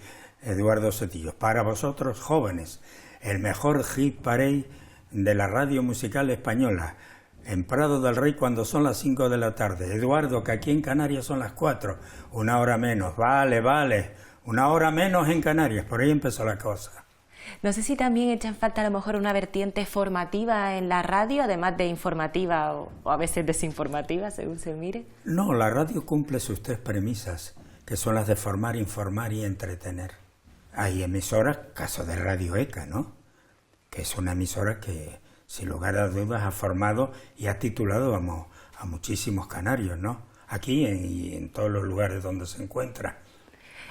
Eduardo Sotillos. Para vosotros, jóvenes, el mejor hit parade de la radio musical española. En Prado del Rey cuando son las 5 de la tarde. Eduardo, que aquí en Canarias son las 4. Una hora menos. Vale, una hora menos en Canarias. Por ahí empezó la cosa. No sé si también echan falta a lo mejor una vertiente formativa en la radio, además de informativa o a veces desinformativa, según se mire. No, la radio cumple sus 3 premisas, que son las de formar, informar y entretener. Hay emisoras, caso de Radio ECA, ¿no? Que es una emisora que, sin lugar a dudas, ha formado y ha titulado a muchísimos canarios, ¿no? Aquí y en todos los lugares donde se encuentra.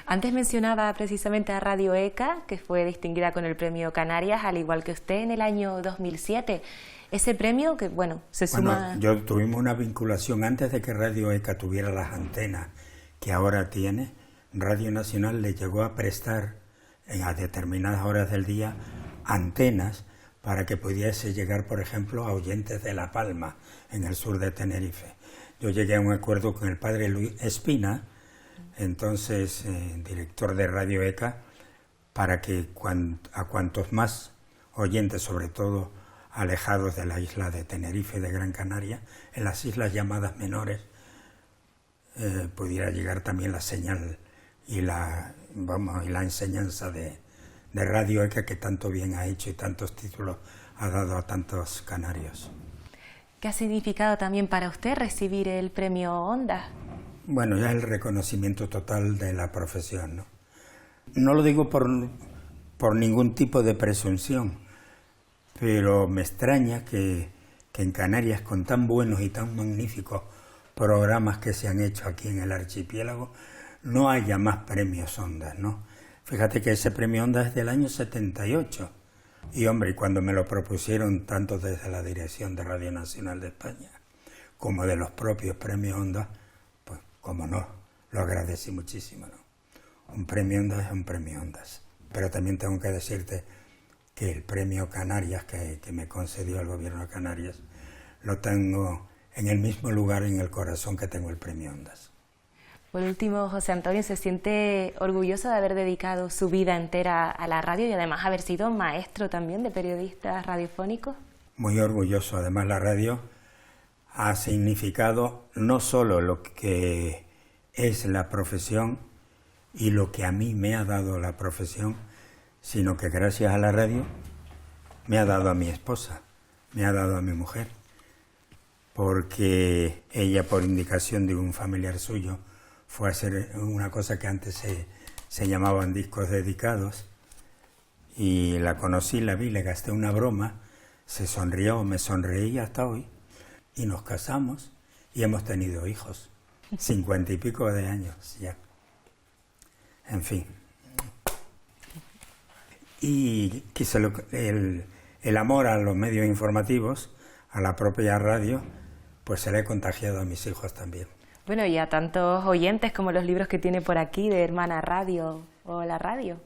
Antes mencionaba precisamente a Radio ECA, que fue distinguida con el premio Canarias, al igual que usted en el año 2007. Ese premio que, bueno, se suma... Yo tuvimos una vinculación antes de que Radio ECA tuviera las antenas que ahora tiene. Radio Nacional le llegó a prestar a determinadas horas del día antenas para que pudiese llegar, por ejemplo, a oyentes de La Palma, en el sur de Tenerife. Yo llegué a un acuerdo con el padre Luis Espina, entonces director de Radio ECA, para que a cuantos más oyentes, sobre todo alejados de la isla de Tenerife, de Gran Canaria, en las islas llamadas menores, pudiera llegar también la señal y la enseñanza de Radio ECA, que tanto bien ha hecho y tantos títulos ha dado a tantos canarios. ¿Qué ha significado también para usted recibir el premio Ondas? Bueno, ya es el reconocimiento total de la profesión, ¿no? No lo digo por ningún tipo de presunción, pero me extraña que en Canarias, con tan buenos y tan magníficos programas que se han hecho aquí en el archipiélago, no haya más premios Ondas, ¿no? Fíjate que ese premio Ondas es del año 78. Y hombre, cuando me lo propusieron tanto desde la dirección de Radio Nacional de España como de los propios premios Ondas, pues como no, lo agradecí muchísimo, ¿no? Un premio Ondas es un premio Ondas. Pero también tengo que decirte que el premio Canarias que me concedió el gobierno de Canarias lo tengo en el mismo lugar en el corazón que tengo el premio Ondas. Por último, José Antonio, ¿se siente orgulloso de haber dedicado su vida entera a la radio y además haber sido maestro también de periodistas radiofónicos? Muy orgulloso. Además, la radio ha significado no solo lo que es la profesión y lo que a mí me ha dado la profesión, sino que gracias a la radio me ha dado a mi esposa, me ha dado a mi mujer, porque ella, por indicación de un familiar suyo, fue a hacer una cosa que antes se llamaban discos dedicados, y la conocí, la vi, le gasté una broma, se sonrió, me sonreí hasta hoy, y nos casamos y hemos tenido hijos, 50 y pico de años ya. En fin. Y quizá el amor a los medios informativos, a la propia radio, pues se le he contagiado a mis hijos también. Bueno, y a tantos oyentes como los libros que tiene por aquí de Hermana Radio o La Radio.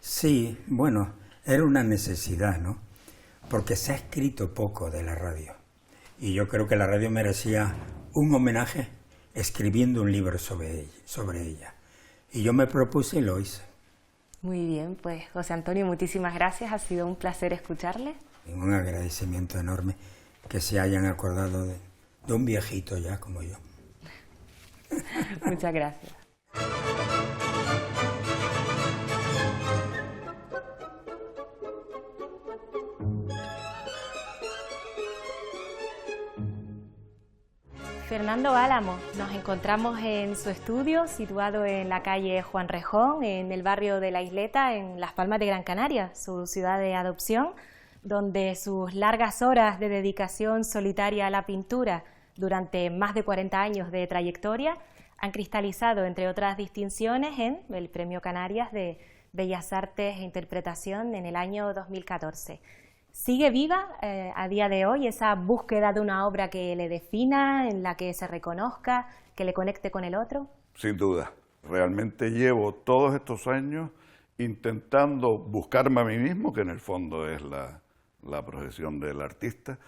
Sí, bueno, era una necesidad, ¿no? Porque se ha escrito poco de la radio. Y yo creo que la radio merecía un homenaje escribiendo un libro sobre ella. Y yo me propuse y lo hice. Muy bien, pues José Antonio, muchísimas gracias. Ha sido un placer escucharle. Y un agradecimiento enorme que se hayan acordado de un viejito ya como yo. Muchas gracias. Fernando Álamo, nos encontramos en su estudio situado en la calle Juan Rejón, en el barrio de La Isleta, en Las Palmas de Gran Canaria, su ciudad de adopción, donde sus largas horas de dedicación solitaria a la pintura durante más de 40 años de trayectoria han cristalizado, entre otras distinciones, en el Premio Canarias de Bellas Artes e Interpretación en el año 2014. ¿Sigue viva a día de hoy esa búsqueda de una obra que le defina, en la que se reconozca, que le conecte con el otro? Sin duda. Realmente llevo todos estos años intentando buscarme a mí mismo, que en el fondo es la profesión del artista,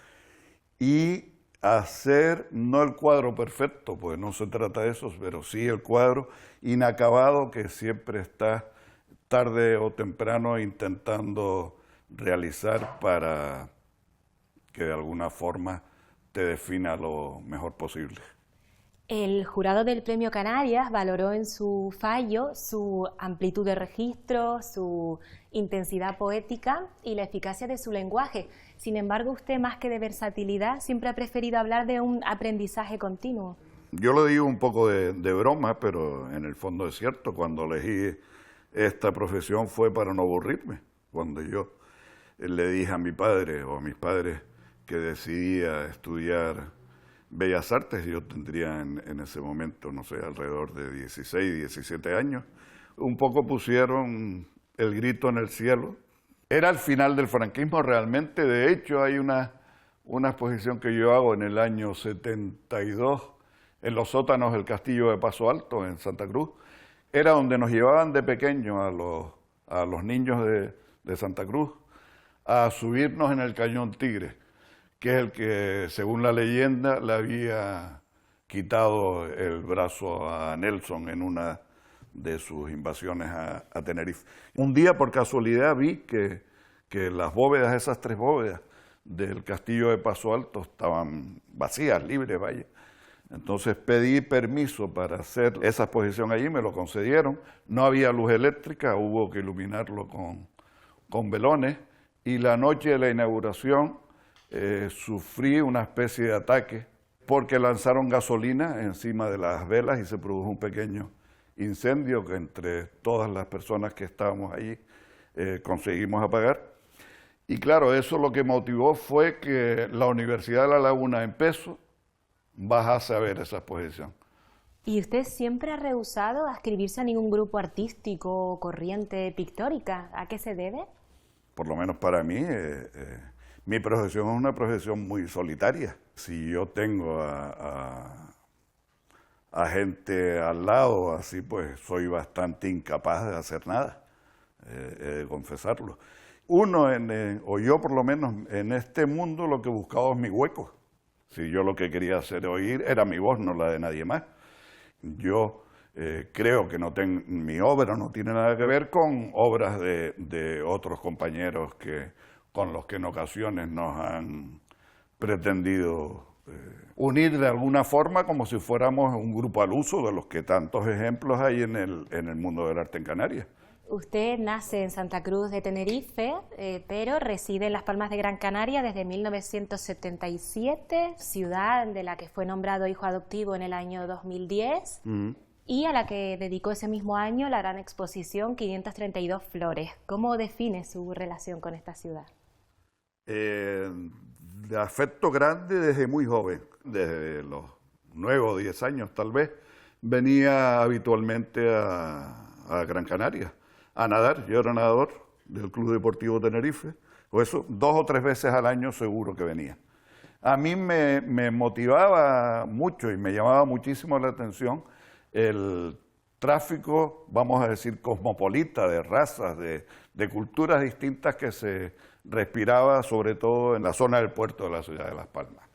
y hacer, no el cuadro perfecto, pues no se trata de eso, pero sí el cuadro inacabado que siempre está tarde o temprano intentando realizar para que de alguna forma te defina lo mejor posible. El jurado del Premio Canarias valoró en su fallo su amplitud de registro, su intensidad poética y la eficacia de su lenguaje. Sin embargo, usted, más que de versatilidad, siempre ha preferido hablar de un aprendizaje continuo. Yo lo digo un poco de broma, pero en el fondo es cierto. Cuando elegí esta profesión fue para no aburrirme. Cuando yo le dije a mi padre o a mis padres que decidía estudiar Bellas Artes, yo tendría en ese momento, no sé, alrededor de 16, 17 años, un poco pusieron el grito en el cielo. Era el final del franquismo realmente. De hecho, hay una exposición que yo hago en el año 72 en los sótanos del Castillo de Paso Alto, en Santa Cruz. Era donde nos llevaban de pequeños a los niños de Santa Cruz a subirnos en el Cañón Tigre, que es el que, según la leyenda, le había quitado el brazo a Nelson en una de sus invasiones a Tenerife. Un día, por casualidad, vi que las bóvedas, esas 3 bóvedas del Castillo de Paso Alto, estaban vacías, libres, vaya. Entonces pedí permiso para hacer esa exposición allí, me lo concedieron. No había luz eléctrica, hubo que iluminarlo con velones, y la noche de la inauguración sufrí una especie de ataque porque lanzaron gasolina encima de las velas y se produjo un pequeño incendio que entre todas las personas que estábamos allí conseguimos apagar. Y claro, eso lo que motivó fue que la Universidad de La Laguna empezó bajase a ver esa exposición. ¿Y usted siempre ha rehusado adscribirse a ningún grupo artístico o corriente pictórica? ¿A qué se debe? Por lo menos para mí, mi profesión es una profesión muy solitaria. Si yo tengo a gente al lado, así pues soy bastante incapaz de hacer nada, de confesarlo. Uno, o yo por lo menos, en este mundo lo que buscaba es mi hueco. Si yo lo que quería hacer oír era mi voz, no la de nadie más. Yo creo que mi obra no tiene nada que ver con obras de otros compañeros con los que en ocasiones nos han pretendido unir de alguna forma como si fuéramos un grupo al uso, de los que tantos ejemplos hay en el mundo del arte en Canarias. Usted nace en Santa Cruz de Tenerife, pero reside en Las Palmas de Gran Canaria desde 1977, ciudad de la que fue nombrado hijo adoptivo en el año 2010 y a la que dedicó ese mismo año la gran exposición 532 Flores. ¿Cómo define su relación con esta ciudad? De afecto grande desde muy joven, desde los 9 o 10 años tal vez, venía habitualmente a Gran Canaria a nadar. Yo era nadador del Club Deportivo Tenerife, o eso 2 o 3 veces al año seguro que venía. A mí me motivaba mucho y me llamaba muchísimo la atención el tráfico, vamos a decir, cosmopolita de razas, de culturas distintas que se respiraba sobre todo en la zona del puerto de la ciudad de Las Palmas.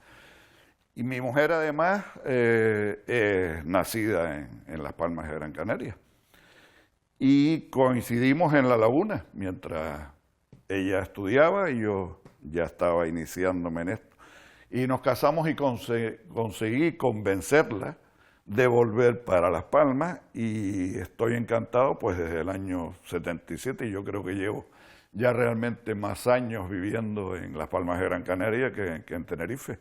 Y mi mujer además es nacida en Las Palmas de Gran Canaria. Y coincidimos en La Laguna, mientras ella estudiaba y yo ya estaba iniciándome en esto. Y nos casamos y conseguí convencerla de volver para Las Palmas y estoy encantado pues desde el año 77 y yo creo que llevo ya realmente más años viviendo en Las Palmas de Gran Canaria que en Tenerife.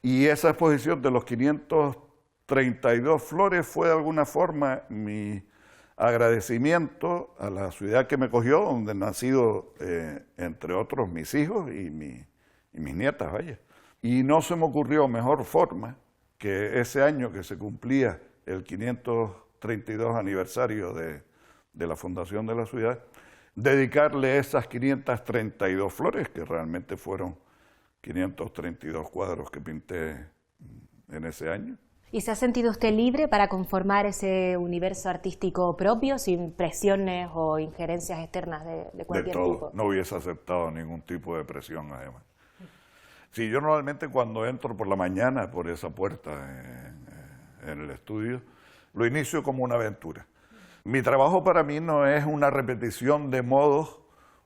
Y esa exposición de los 532 flores fue de alguna forma mi agradecimiento a la ciudad que me cogió, donde han nacido, entre otros, mis hijos y mis nietas, vaya. Y no se me ocurrió mejor forma que ese año que se cumplía el 532 aniversario de la fundación de la ciudad, dedicarle esas 532 flores, que realmente fueron 532 cuadros que pinté en ese año. ¿Y se ha sentido usted libre para conformar ese universo artístico propio, sin presiones o injerencias externas de cualquier tipo? De todo, no hubiese aceptado ningún tipo de presión además. Sí, yo normalmente cuando entro por la mañana por esa puerta en el estudio, lo inicio como una aventura. Mi trabajo para mí no es una repetición de modos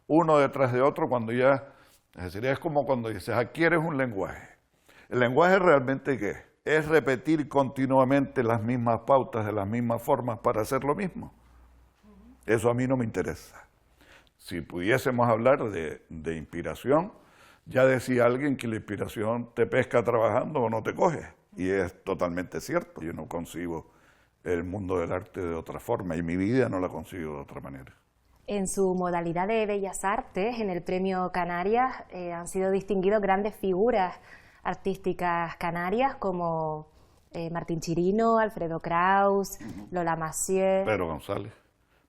uno detrás de otro cuando ya, es decir, es como cuando dices, adquieres un lenguaje. ¿El lenguaje realmente qué es? Es repetir continuamente las mismas pautas de las mismas formas para hacer lo mismo. Eso a mí no me interesa. Si pudiésemos hablar de inspiración, ya decía alguien que la inspiración te pesca trabajando o no te coge. Y es totalmente cierto. Yo no concibo el mundo del arte de otra forma y mi vida no la consigo de otra manera. En su modalidad de Bellas Artes, en el Premio Canarias, han sido distinguidos grandes figuras artísticas canarias como Martín Chirino, Alfredo Kraus, Lola Massieu, Pedro González,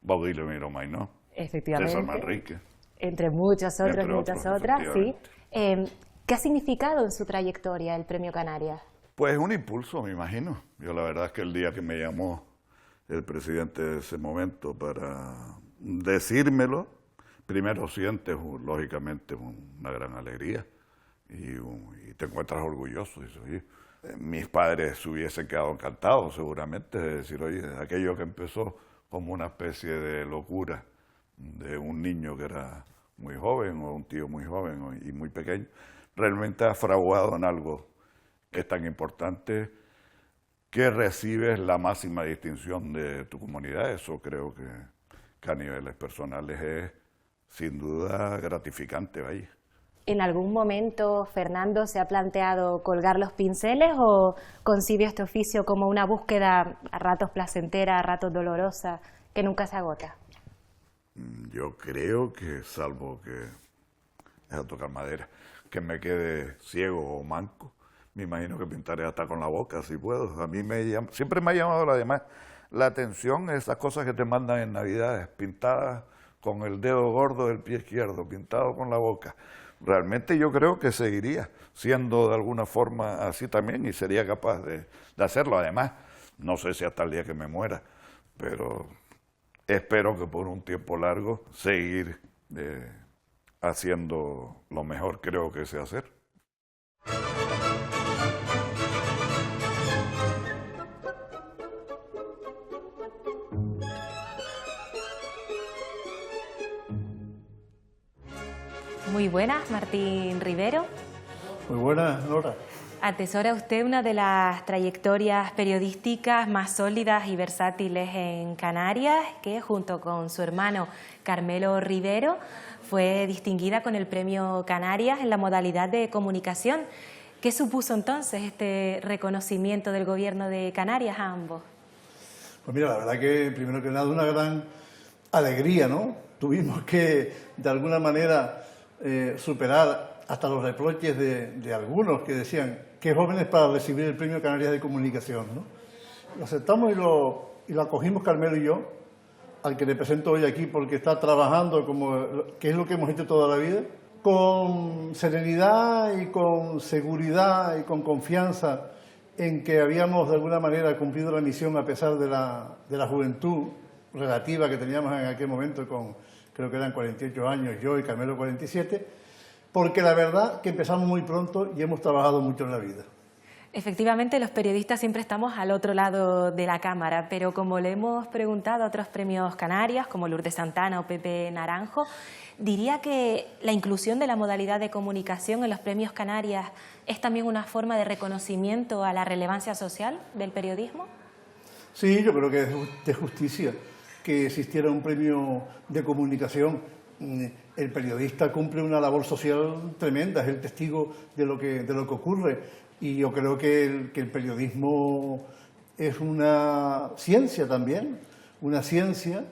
Baudilio Miró Mainó, efectivamente, César Manrique, entre muchas otras, muchas otras, sí. ¿Qué ha significado en su trayectoria el Premio Canarias? Pues un impulso, me imagino. Yo la verdad es que el día que me llamó el presidente de ese momento para decírmelo, primero sientes lógicamente una gran alegría. Y te encuentras orgulloso. Dices, oye, mis padres se hubiesen quedado encantados seguramente de decir, oye, aquello que empezó como una especie de locura de un niño que era muy joven o un tío muy joven y muy pequeño, realmente ha fraguado en algo que es tan importante que recibes la máxima distinción de tu comunidad. Eso creo que a niveles personales es sin duda gratificante, vaya. ¿En algún momento Fernando se ha planteado colgar los pinceles o concibe este oficio como una búsqueda a ratos placentera, a ratos dolorosa, que nunca se agota? Yo creo que, salvo que, es a tocar madera, que me quede ciego o manco, me imagino que pintaré hasta con la boca, si puedo. A mí siempre me ha llamado además la atención esas cosas que te mandan en Navidades, pintadas con el dedo gordo del pie izquierdo, pintado con la boca. Realmente yo creo que seguiría siendo de alguna forma así también y sería capaz de hacerlo. Además, no sé si hasta el día que me muera, pero espero que por un tiempo largo seguir haciendo lo mejor creo que sé hacer. Muy buenas, Martín Rivero. Muy buenas, Nora. Atesora usted una de las trayectorias periodísticas más sólidas y versátiles en Canarias, que junto con su hermano Carmelo Rivero fue distinguida con el Premio Canarias en la modalidad de comunicación. ¿Qué supuso entonces este reconocimiento del Gobierno de Canarias a ambos? Pues mira, la verdad que primero que nada una gran alegría, ¿no? Tuvimos que, de alguna manera, superar hasta los reproches de algunos que decían que jóvenes para recibir el Premio Canarias de Comunicación, ¿no? Lo aceptamos y lo acogimos Carmelo y yo, al que le presento hoy aquí porque está trabajando que es lo que hemos hecho toda la vida, con serenidad y con seguridad y con confianza en que habíamos de alguna manera cumplido la misión a pesar de la juventud relativa que teníamos en aquel momento creo que eran 48 años, yo y Carmelo 47, porque la verdad que empezamos muy pronto y hemos trabajado mucho en la vida. Efectivamente, los periodistas siempre estamos al otro lado de la cámara, pero como le hemos preguntado a otros premios Canarias, como Lourdes Santana o Pepe Naranjo, ¿diría que la inclusión de la modalidad de comunicación en los premios Canarias es también una forma de reconocimiento a la relevancia social del periodismo? Sí, yo creo que es de justicia que existiera un premio de comunicación. El periodista cumple una labor social tremenda, es el testigo de lo que ocurre. Y yo creo que el periodismo es una ciencia también, una ciencia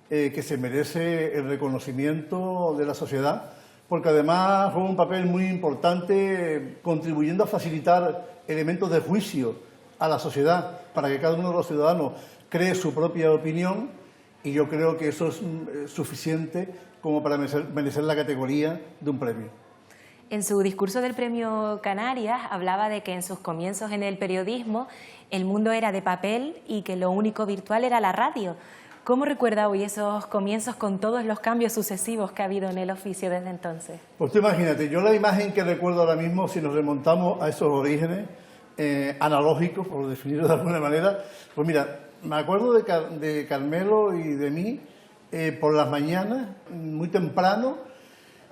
que se merece el reconocimiento de la sociedad, porque además juega un papel muy importante contribuyendo a facilitar elementos de juicio a la sociedad, para que cada uno de los ciudadanos cree su propia opinión. Y yo creo que eso es suficiente como para merecer la categoría de un premio. En su discurso del Premio Canarias hablaba de que en sus comienzos en el periodismo el mundo era de papel y que lo único virtual era la radio. ¿Cómo recuerda hoy esos comienzos con todos los cambios sucesivos que ha habido en el oficio desde entonces? Pues tú imagínate, yo la imagen que recuerdo ahora mismo, si nos remontamos a esos orígenes analógicos, por definirlo de alguna manera, pues mira, me acuerdo de Carmelo y de mí por las mañanas, muy temprano,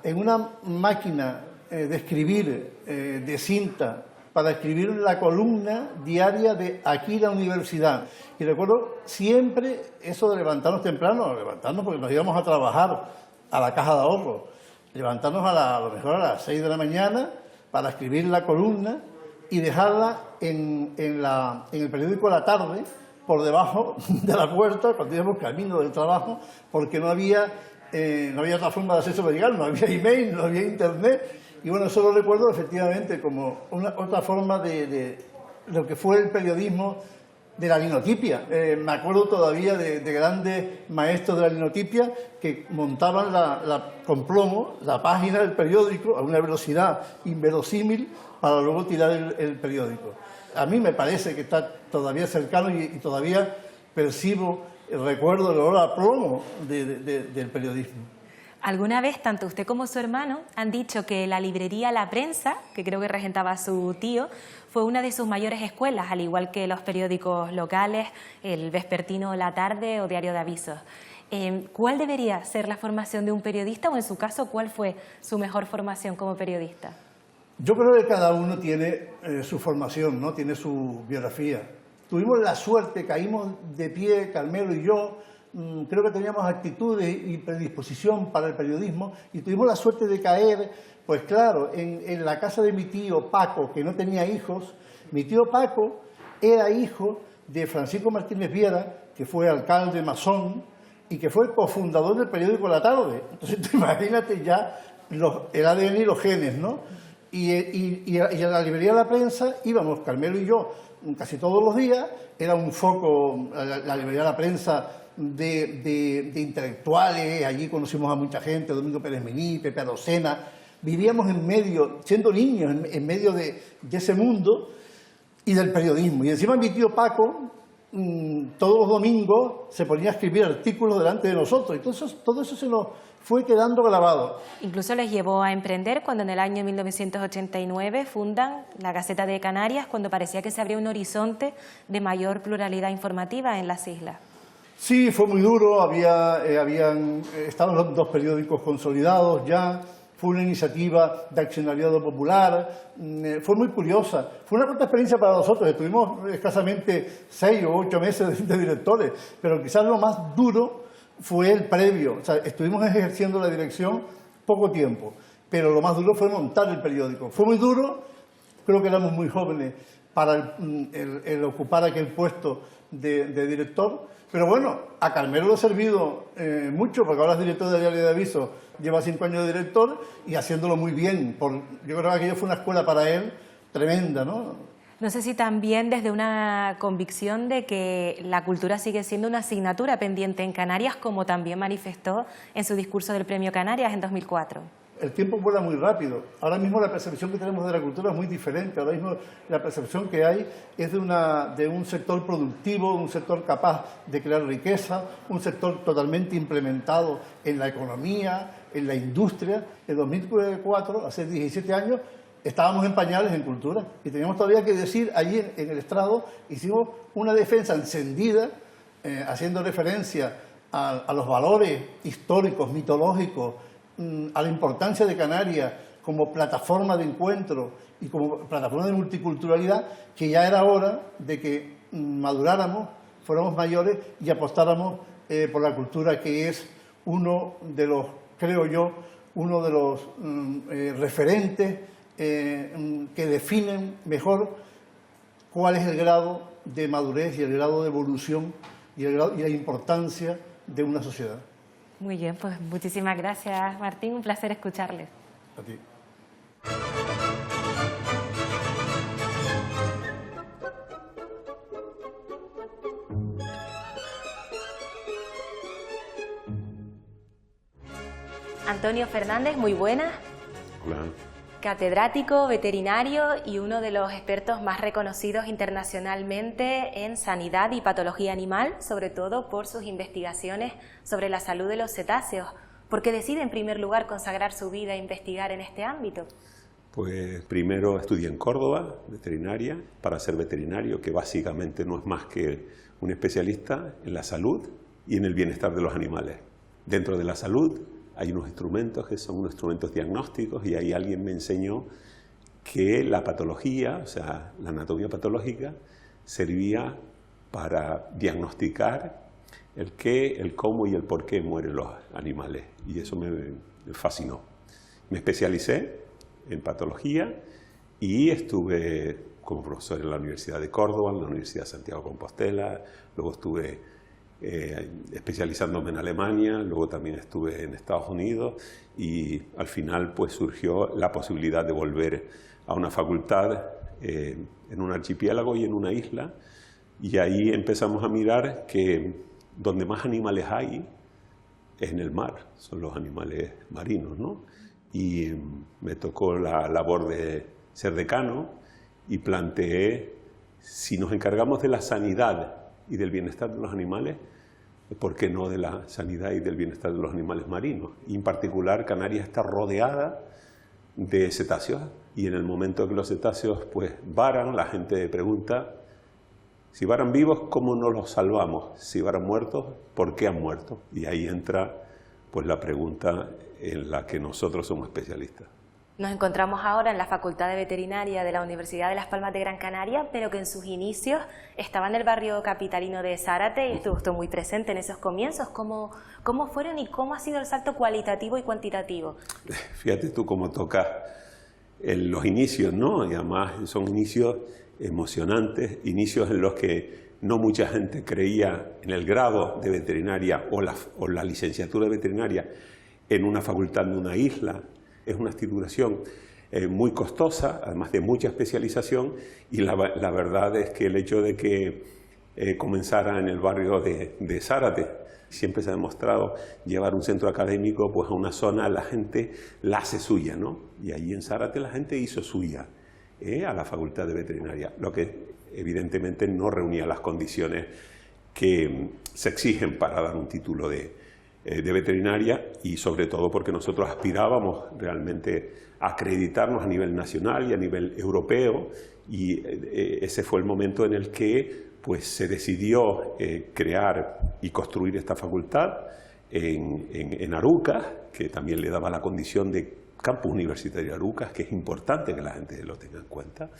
en una máquina de escribir de cinta para escribir la columna diaria de Aquí la Universidad. Y recuerdo siempre eso de levantarnos temprano, levantarnos porque nos íbamos a trabajar a la caja de ahorro, levantarnos a lo mejor a las 6 de la mañana para escribir la columna y dejarla en el periódico a la tarde, por debajo de la puerta, cuando íbamos camino del trabajo, porque no había otra forma de hacerse llegar, no había email, no había internet. Y bueno, eso lo recuerdo efectivamente como otra forma de lo que fue el periodismo de la linotipia. Me acuerdo todavía de grandes maestros de la linotipia que montaban con plomo la página del periódico a una velocidad inverosímil para luego tirar el periódico. A mí me parece que está todavía cercano y todavía percibo el recuerdo del olor a plomo del periodismo. Alguna vez, tanto usted como su hermano han dicho que la librería La Prensa, que creo que regentaba su tío, fue una de sus mayores escuelas, al igual que los periódicos locales, el vespertino La Tarde o Diario de Avisos. ¿Cuál debería ser la formación de un periodista o, en su caso, cuál fue su mejor formación como periodista? Yo creo que cada uno tiene su formación, ¿no? Tiene su biografía. Tuvimos la suerte, caímos de pie, Carmelo y yo, creo que teníamos actitudes y predisposición para el periodismo y tuvimos la suerte de caer, pues claro, en la casa de mi tío Paco, que no tenía hijos. Mi tío Paco era hijo de Francisco Martínez Viera, que fue alcalde masón y que fue cofundador del periódico La Tarde. Entonces, tú imagínate ya el ADN y los genes, ¿no? Y a la librería de La Prensa íbamos, Carmelo y yo, casi todos los días. Era un foco, la librería de La Prensa, de intelectuales. Allí conocimos a mucha gente, Domingo Pérez Mení, Pepe Arocena. Vivíamos en medio, siendo niños, en medio de ese mundo y del periodismo. Y encima mi tío Paco, todos los domingos, se ponía a escribir artículos delante de nosotros. Entonces, todo eso se nos fue quedando grabado. Incluso les llevó a emprender cuando en el año 1989 fundan la Gaceta de Canarias, cuando parecía que se abría un horizonte de mayor pluralidad informativa en las islas. Sí, fue muy duro, estaban los dos periódicos consolidados ya. Fue una iniciativa de accionariado popular, fue muy curiosa. Fue una corta experiencia para nosotros, estuvimos escasamente 6 o 8 meses de directores, pero quizás lo más duro fue el previo. O sea, estuvimos ejerciendo la dirección poco tiempo, pero lo más duro fue montar el periódico. Fue muy duro, creo que éramos muy jóvenes para el ocupar aquel puesto de director, pero bueno, a Carmelo le ha servido mucho, porque ahora es director de Diario de Aviso, lleva 5 años de director y haciéndolo muy bien. Yo creo que aquello fue una escuela para él tremenda, ¿no? No sé si también desde una convicción de que la cultura sigue siendo una asignatura pendiente en Canarias, como también manifestó en su discurso del Premio Canarias en 2004. El tiempo vuela muy rápido. Ahora mismo la percepción que tenemos de la cultura es muy diferente. Ahora mismo la percepción que hay es de un sector productivo, un sector capaz de crear riqueza, un sector totalmente implementado en la economía, en la industria. En 2004, hace 17 años, estábamos en pañales en cultura y teníamos todavía que decir, allí en el estrado, hicimos una defensa encendida, haciendo referencia a los valores históricos, mitológicos, a la importancia de Canarias como plataforma de encuentro y como plataforma de multiculturalidad, que ya era hora de que maduráramos, fuéramos mayores y apostáramos por la cultura, que es uno de los, creo yo, uno de los referentes que definen mejor cuál es el grado de madurez y el grado de evolución y la importancia de una sociedad. Muy bien, pues muchísimas gracias, Martín. Un placer escucharles. A ti. Antonio Fernández, muy buenas. Hola. Catedrático, veterinario y uno de los expertos más reconocidos internacionalmente en sanidad y patología animal, sobre todo por sus investigaciones sobre la salud de los cetáceos. ¿Por qué decide en primer lugar consagrar su vida a investigar en este ámbito? Pues primero estudié en Córdoba, veterinaria, para ser veterinario, que básicamente no es más que un especialista en la salud y en el bienestar de los animales. Dentro de la salud hay unos instrumentos que son unos instrumentos diagnósticos, y ahí alguien me enseñó que la patología, o sea, la anatomía patológica, servía para diagnosticar el qué, el cómo y el por qué mueren los animales. Y eso me fascinó. Me especialicé en patología y estuve como profesor en la Universidad de Córdoba, en la Universidad de Santiago de Compostela, luego estuve especializándome en Alemania, luego también estuve en Estados Unidos, y al final pues surgió la posibilidad de volver a una facultad en un archipiélago y en una isla, y ahí empezamos a mirar que donde más animales hay es en el mar, son los animales marinos, ¿no? Y me tocó la labor de ser decano y planteé, si nos encargamos de la sanidad y del bienestar de los animales, ¿por qué no de la sanidad y del bienestar de los animales marinos? Y en particular, Canarias está rodeada de cetáceos, y en el momento que los cetáceos pues varan, la gente pregunta, si varan vivos, ¿cómo no los salvamos? Si varan muertos, ¿por qué han muerto? Y ahí entra pues la pregunta en la que nosotros somos especialistas. Nos encontramos ahora en la Facultad de Veterinaria de la Universidad de Las Palmas de Gran Canaria, pero que en sus inicios estaba en el barrio capitalino de Zárate y estuvo usted muy presente en esos comienzos. ¿Cómo fueron y cómo ha sido el salto cualitativo y cuantitativo? Fíjate tú cómo tocas los inicios, ¿no? Y además son inicios emocionantes, inicios en los que no mucha gente creía en el grado de veterinaria o la licenciatura de veterinaria en una facultad de una isla. Es una titulación muy costosa, además de mucha especialización, y la verdad es que el hecho de que comenzara en el barrio de Zárate, siempre se ha demostrado llevar un centro académico pues a una zona, la gente la hace suya, ¿no? Y allí en Zárate la gente hizo suya a la Facultad de Veterinaria, lo que evidentemente no reunía las condiciones que se exigen para dar un título de veterinaria, y sobre todo porque nosotros aspirábamos realmente a acreditarnos a nivel nacional y a nivel europeo, y ese fue el momento en el que pues se decidió crear y construir esta facultad en Arucas, que también le daba la condición de campus universitario Arucas, que es importante que la gente lo tenga en cuenta.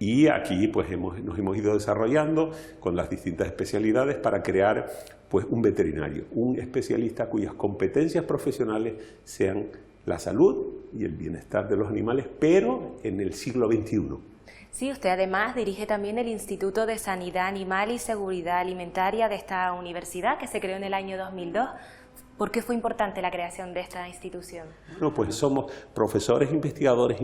Y aquí pues nos hemos ido desarrollando con las distintas especialidades para crear pues un veterinario, un especialista cuyas competencias profesionales sean la salud y el bienestar de los animales, pero en el siglo XXI. Sí, usted además dirige también el Instituto de Sanidad Animal y Seguridad Alimentaria de esta universidad, que se creó en el año 2002. ¿Por qué fue importante la creación de esta institución? Bueno, pues somos profesores, investigadores,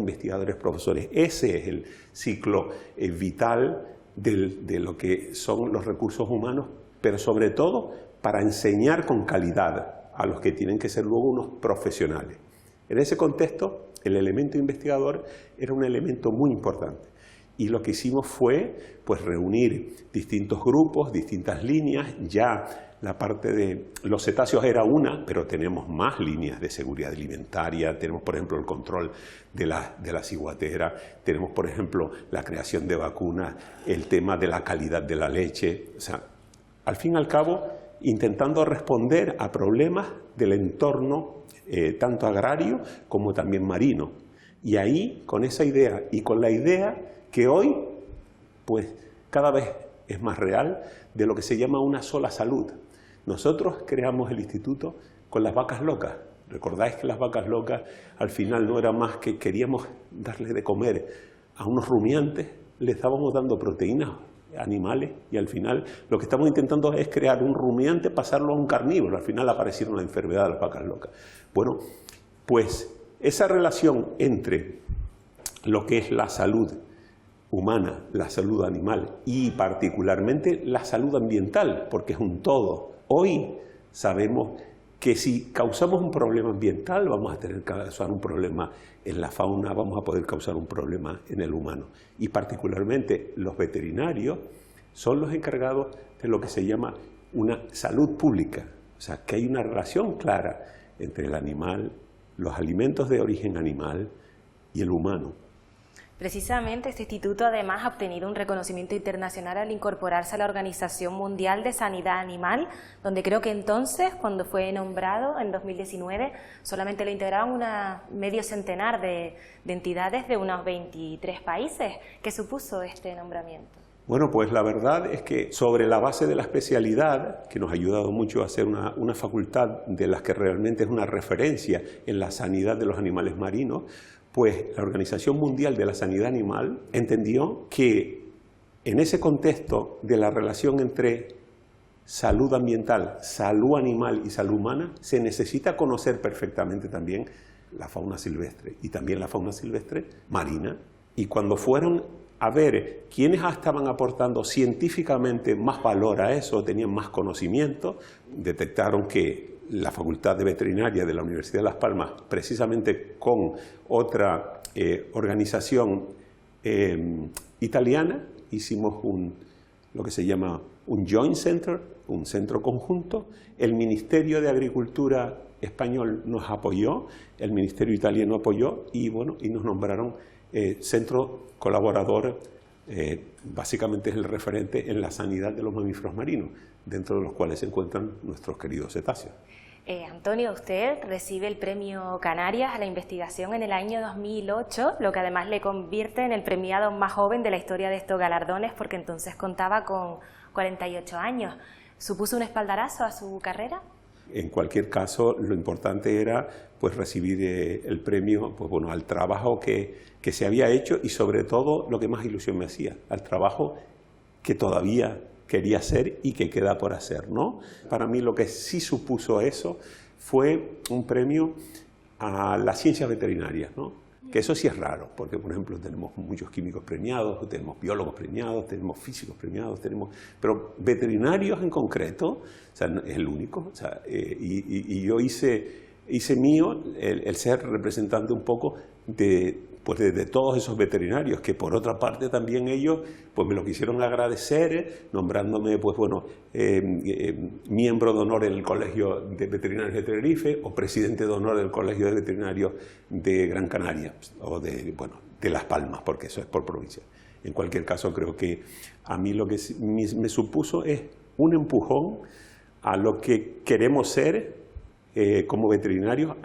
profesores. Ese es el ciclo vital de lo que son los recursos humanos, pero sobre todo para enseñar con calidad a los que tienen que ser luego unos profesionales. En ese contexto, el elemento investigador era un elemento muy importante. Y lo que hicimos fue pues, reunir distintos grupos, distintas líneas. Ya la parte de los cetáceos era una, pero tenemos más líneas de seguridad alimentaria. Tenemos, por ejemplo, el control de la ciguatera. Tenemos, por ejemplo, la creación de vacunas, el tema de la calidad de la leche. O sea, al fin y al cabo, intentando responder a problemas del entorno, tanto agrario como también marino. Y ahí, con esa idea y con la idea que hoy, pues, cada vez es más real, de lo que se llama una sola salud. Nosotros creamos el instituto con las vacas locas. ¿Recordáis que las vacas locas al final no era más que queríamos darle de comer a unos rumiantes? Le estábamos dando proteínas animales y al final lo que estamos intentando es crear un rumiante, pasarlo a un carnívoro. Al final aparecieron la enfermedad de las vacas locas. Bueno, pues esa relación entre lo que es la salud humana, la salud animal y particularmente la salud ambiental, porque es un todo. Hoy sabemos que si causamos un problema ambiental vamos a tener que causar un problema en la fauna, vamos a poder causar un problema en el humano. Y particularmente los veterinarios son los encargados de lo que se llama una salud pública. O sea, que hay una relación clara entre el animal, los alimentos de origen animal y el humano. Precisamente este instituto además ha obtenido un reconocimiento internacional al incorporarse a la Organización Mundial de Sanidad Animal, donde creo que entonces, cuando fue nombrado en 2019, solamente lo integraban medio centenar de entidades de unos 23 países. ¿Qué supuso este nombramiento? Bueno, pues la verdad es que sobre la base de la especialidad, que nos ha ayudado mucho a hacer una facultad de las que realmente es una referencia en la sanidad de los animales marinos, pues la Organización Mundial de la Sanidad Animal entendió que en ese contexto de la relación entre salud ambiental, salud animal y salud humana, se necesita conocer perfectamente también la fauna silvestre y también la fauna silvestre marina. Y cuando fueron a ver quiénes estaban aportando científicamente más valor a eso, tenían más conocimiento, detectaron que la Facultad de Veterinaria de la Universidad de Las Palmas, precisamente con otra organización italiana, hicimos lo que se llama un joint center, un centro conjunto. El Ministerio de Agricultura español nos apoyó, el Ministerio italiano apoyó y nos nombraron centro colaborador, básicamente es el referente en la sanidad de los mamíferos marinos, dentro de los cuales se encuentran nuestros queridos cetáceos. Antonio, usted recibe el Premio Canarias a la investigación en el año 2008, lo que además le convierte en el premiado más joven de la historia de estos galardones, porque entonces contaba con 48 años. ¿Supuso un espaldarazo a su carrera? En cualquier caso, lo importante era pues recibir el premio pues, bueno, al trabajo que se había hecho y sobre todo lo que más ilusión me hacía, al trabajo que todavía quería hacer y que queda por hacer, ¿no? Para mí lo que sí supuso eso fue un premio a las ciencias veterinarias, ¿no? Que eso sí es raro, porque por ejemplo tenemos muchos químicos premiados, tenemos biólogos premiados, tenemos físicos premiados, pero veterinarios en concreto, o sea, es el único, o sea, y yo hice mío el ser representante un poco de todos esos veterinarios, que por otra parte también ellos pues me lo quisieron agradecer, nombrándome pues bueno, miembro de honor en el Colegio de Veterinarios de Tenerife o presidente de honor del Colegio de Veterinarios de Gran Canaria o de Las Palmas, porque eso es por provincia. En cualquier caso, creo que a mí lo que me supuso es un empujón a lo que queremos ser como veterinarios,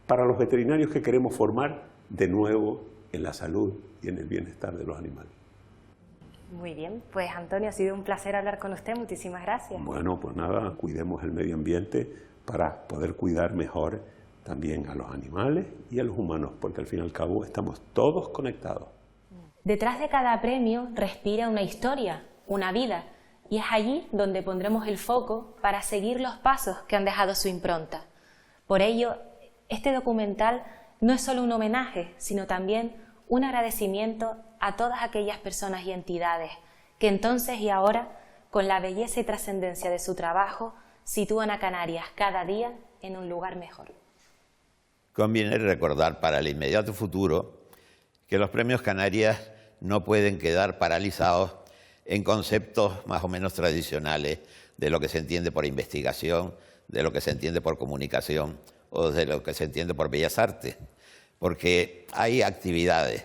para los veterinarios que queremos formar de nuevo en la salud y en el bienestar de los animales. Muy bien, pues Antonio, ha sido un placer hablar con usted, muchísimas gracias. Bueno, pues nada, cuidemos el medio ambiente para poder cuidar mejor también a los animales y a los humanos, porque al fin y al cabo estamos todos conectados. Detrás de cada premio respira una historia, una vida, y es allí donde pondremos el foco para seguir los pasos que han dejado su impronta. Por ello, este documental no es solo un homenaje, sino también un agradecimiento a todas aquellas personas y entidades que entonces y ahora, con la belleza y trascendencia de su trabajo, sitúan a Canarias cada día en un lugar mejor. Conviene recordar para el inmediato futuro que los premios Canarias no pueden quedar paralizados en conceptos más o menos tradicionales de lo que se entiende por investigación, de lo que se entiende por comunicación o de lo que se entiende por bellas artes, porque hay actividades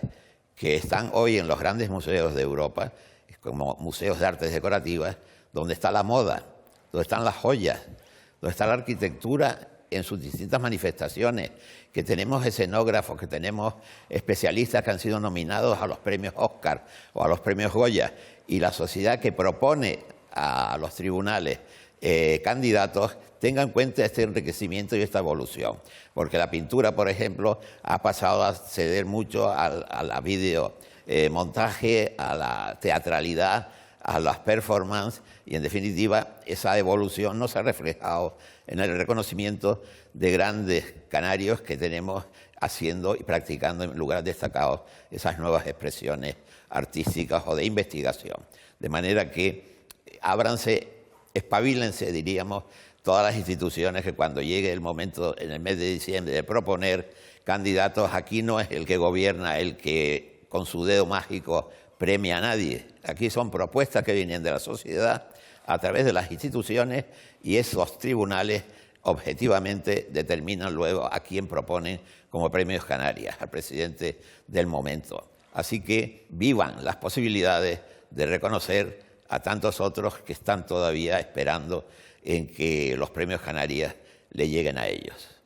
que están hoy en los grandes museos de Europa, como museos de artes decorativas, donde está la moda, donde están las joyas, donde está la arquitectura en sus distintas manifestaciones, que tenemos escenógrafos, que tenemos especialistas que han sido nominados a los premios Oscar o a los premios Goya, y la sociedad que propone a los tribunales candidatos tenga en cuenta este enriquecimiento y esta evolución, porque la pintura, por ejemplo, ha pasado a ceder mucho a la videomontaje, a la teatralidad, a las performances, y en definitiva esa evolución no se ha reflejado en el reconocimiento de grandes canarios que tenemos haciendo y practicando en lugares destacados esas nuevas expresiones artísticas o de investigación. De manera que espabilense, diríamos, todas las instituciones, que cuando llegue el momento en el mes de diciembre de proponer candidatos, aquí no es el que gobierna el que con su dedo mágico premia a nadie. Aquí son propuestas que vienen de la sociedad a través de las instituciones, y esos tribunales objetivamente determinan luego a quién proponen como premios Canarias, al presidente del momento. Así que vivan las posibilidades de reconocer a tantos otros que están todavía esperando en que los premios Canarias le lleguen a ellos.